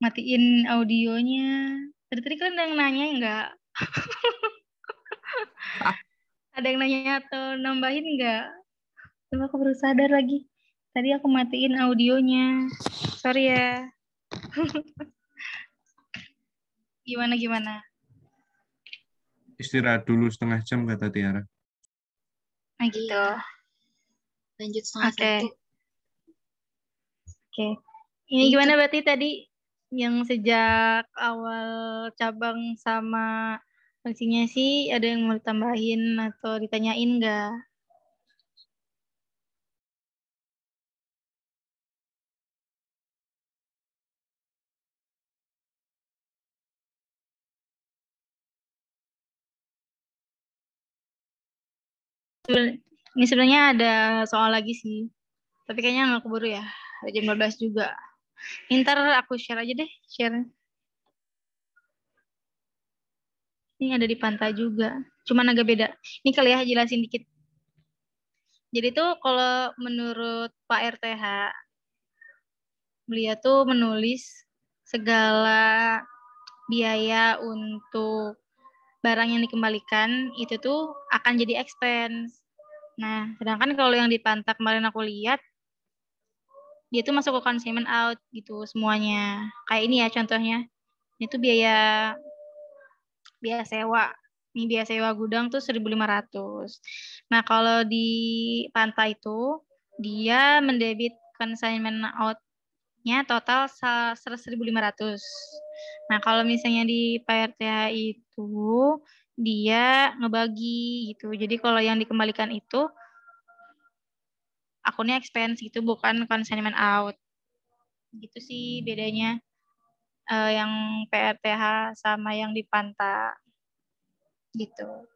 Speaker 1: matiin audionya. Tadi kan ada yang nanya enggak? Ada yang nanya atau nambahin enggak? Coba aku baru sadar lagi. Tadi aku matiin audionya. Sorry ya. Gimana?
Speaker 4: Istirahat dulu setengah jam kata Tiara.
Speaker 1: Nah gitu.
Speaker 3: Iya. Lanjut 12:30.
Speaker 1: Oke. Ini
Speaker 3: Itu.
Speaker 1: gimana berarti tadi yang sejak awal cabang sama fungsinya sih ada yang mau ditambahin atau ditanyain nggak? Ini sebenarnya ada soal lagi sih. Tapi kayaknya nggak keburu ya. Ada jam 12 juga. Ntar aku share aja deh. Share. Ini ada di pantai juga. Cuman agak beda. Ini kali ya jelasin dikit. Jadi tuh kalau menurut Pak RTH, beliau tuh menulis segala biaya untuk barang yang dikembalikan itu tuh akan jadi expense. Nah, sedangkan kalau yang di Panta kemarin aku lihat, dia tuh masuk ke consignment out gitu semuanya. Kayak ini ya contohnya. Ini tuh biaya sewa. Ini biaya sewa gudang tuh 1.500. Nah, kalau di Panta itu dia mendebit consignment out nya total 100.500. Nah, kalau misalnya di PRTH itu dia ngebagi gitu. Jadi kalau yang dikembalikan itu akunnya expense gitu, bukan consignment out. Gitu sih bedanya yang PRTH sama yang di Panta gitu.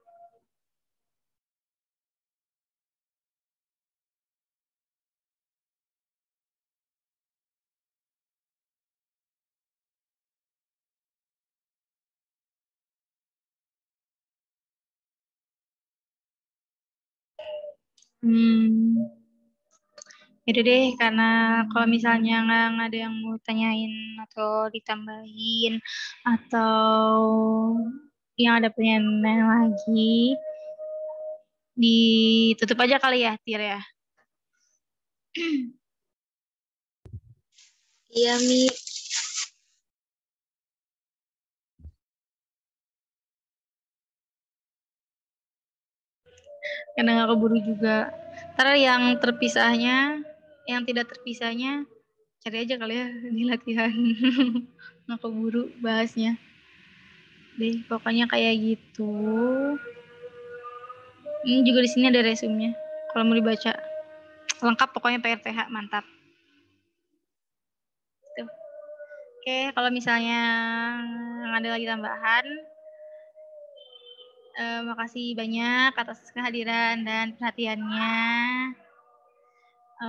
Speaker 1: Itu deh, karena kalau misalnya nggak ada yang mau tanyain atau ditambahin atau yang ada pertanyaan lagi, ditutup aja kali ya, Tir ya.
Speaker 3: Iya, Mi.
Speaker 1: Karena nggak keburu juga. Ntar yang terpisahnya, yang tidak terpisahnya, cari aja kali ya di latihan. Nggak keburu bahasnya. Deh, pokoknya kayak gitu. Ini juga di sini ada resumenya. Kalau mau dibaca, lengkap pokoknya PRTH, mantap. Tuh. Oke, kalau misalnya ada lagi tambahan, makasih banyak atas kehadiran dan perhatiannya.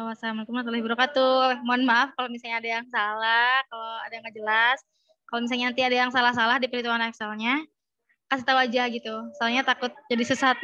Speaker 1: Wassalamualaikum warahmatullahi wabarakatuh. Mohon maaf kalau misalnya ada yang salah, kalau ada yang nggak jelas. Kalau misalnya nanti ada yang salah-salah di perhitungan Excelnya, kasih tahu aja gitu. Soalnya takut jadi sesat.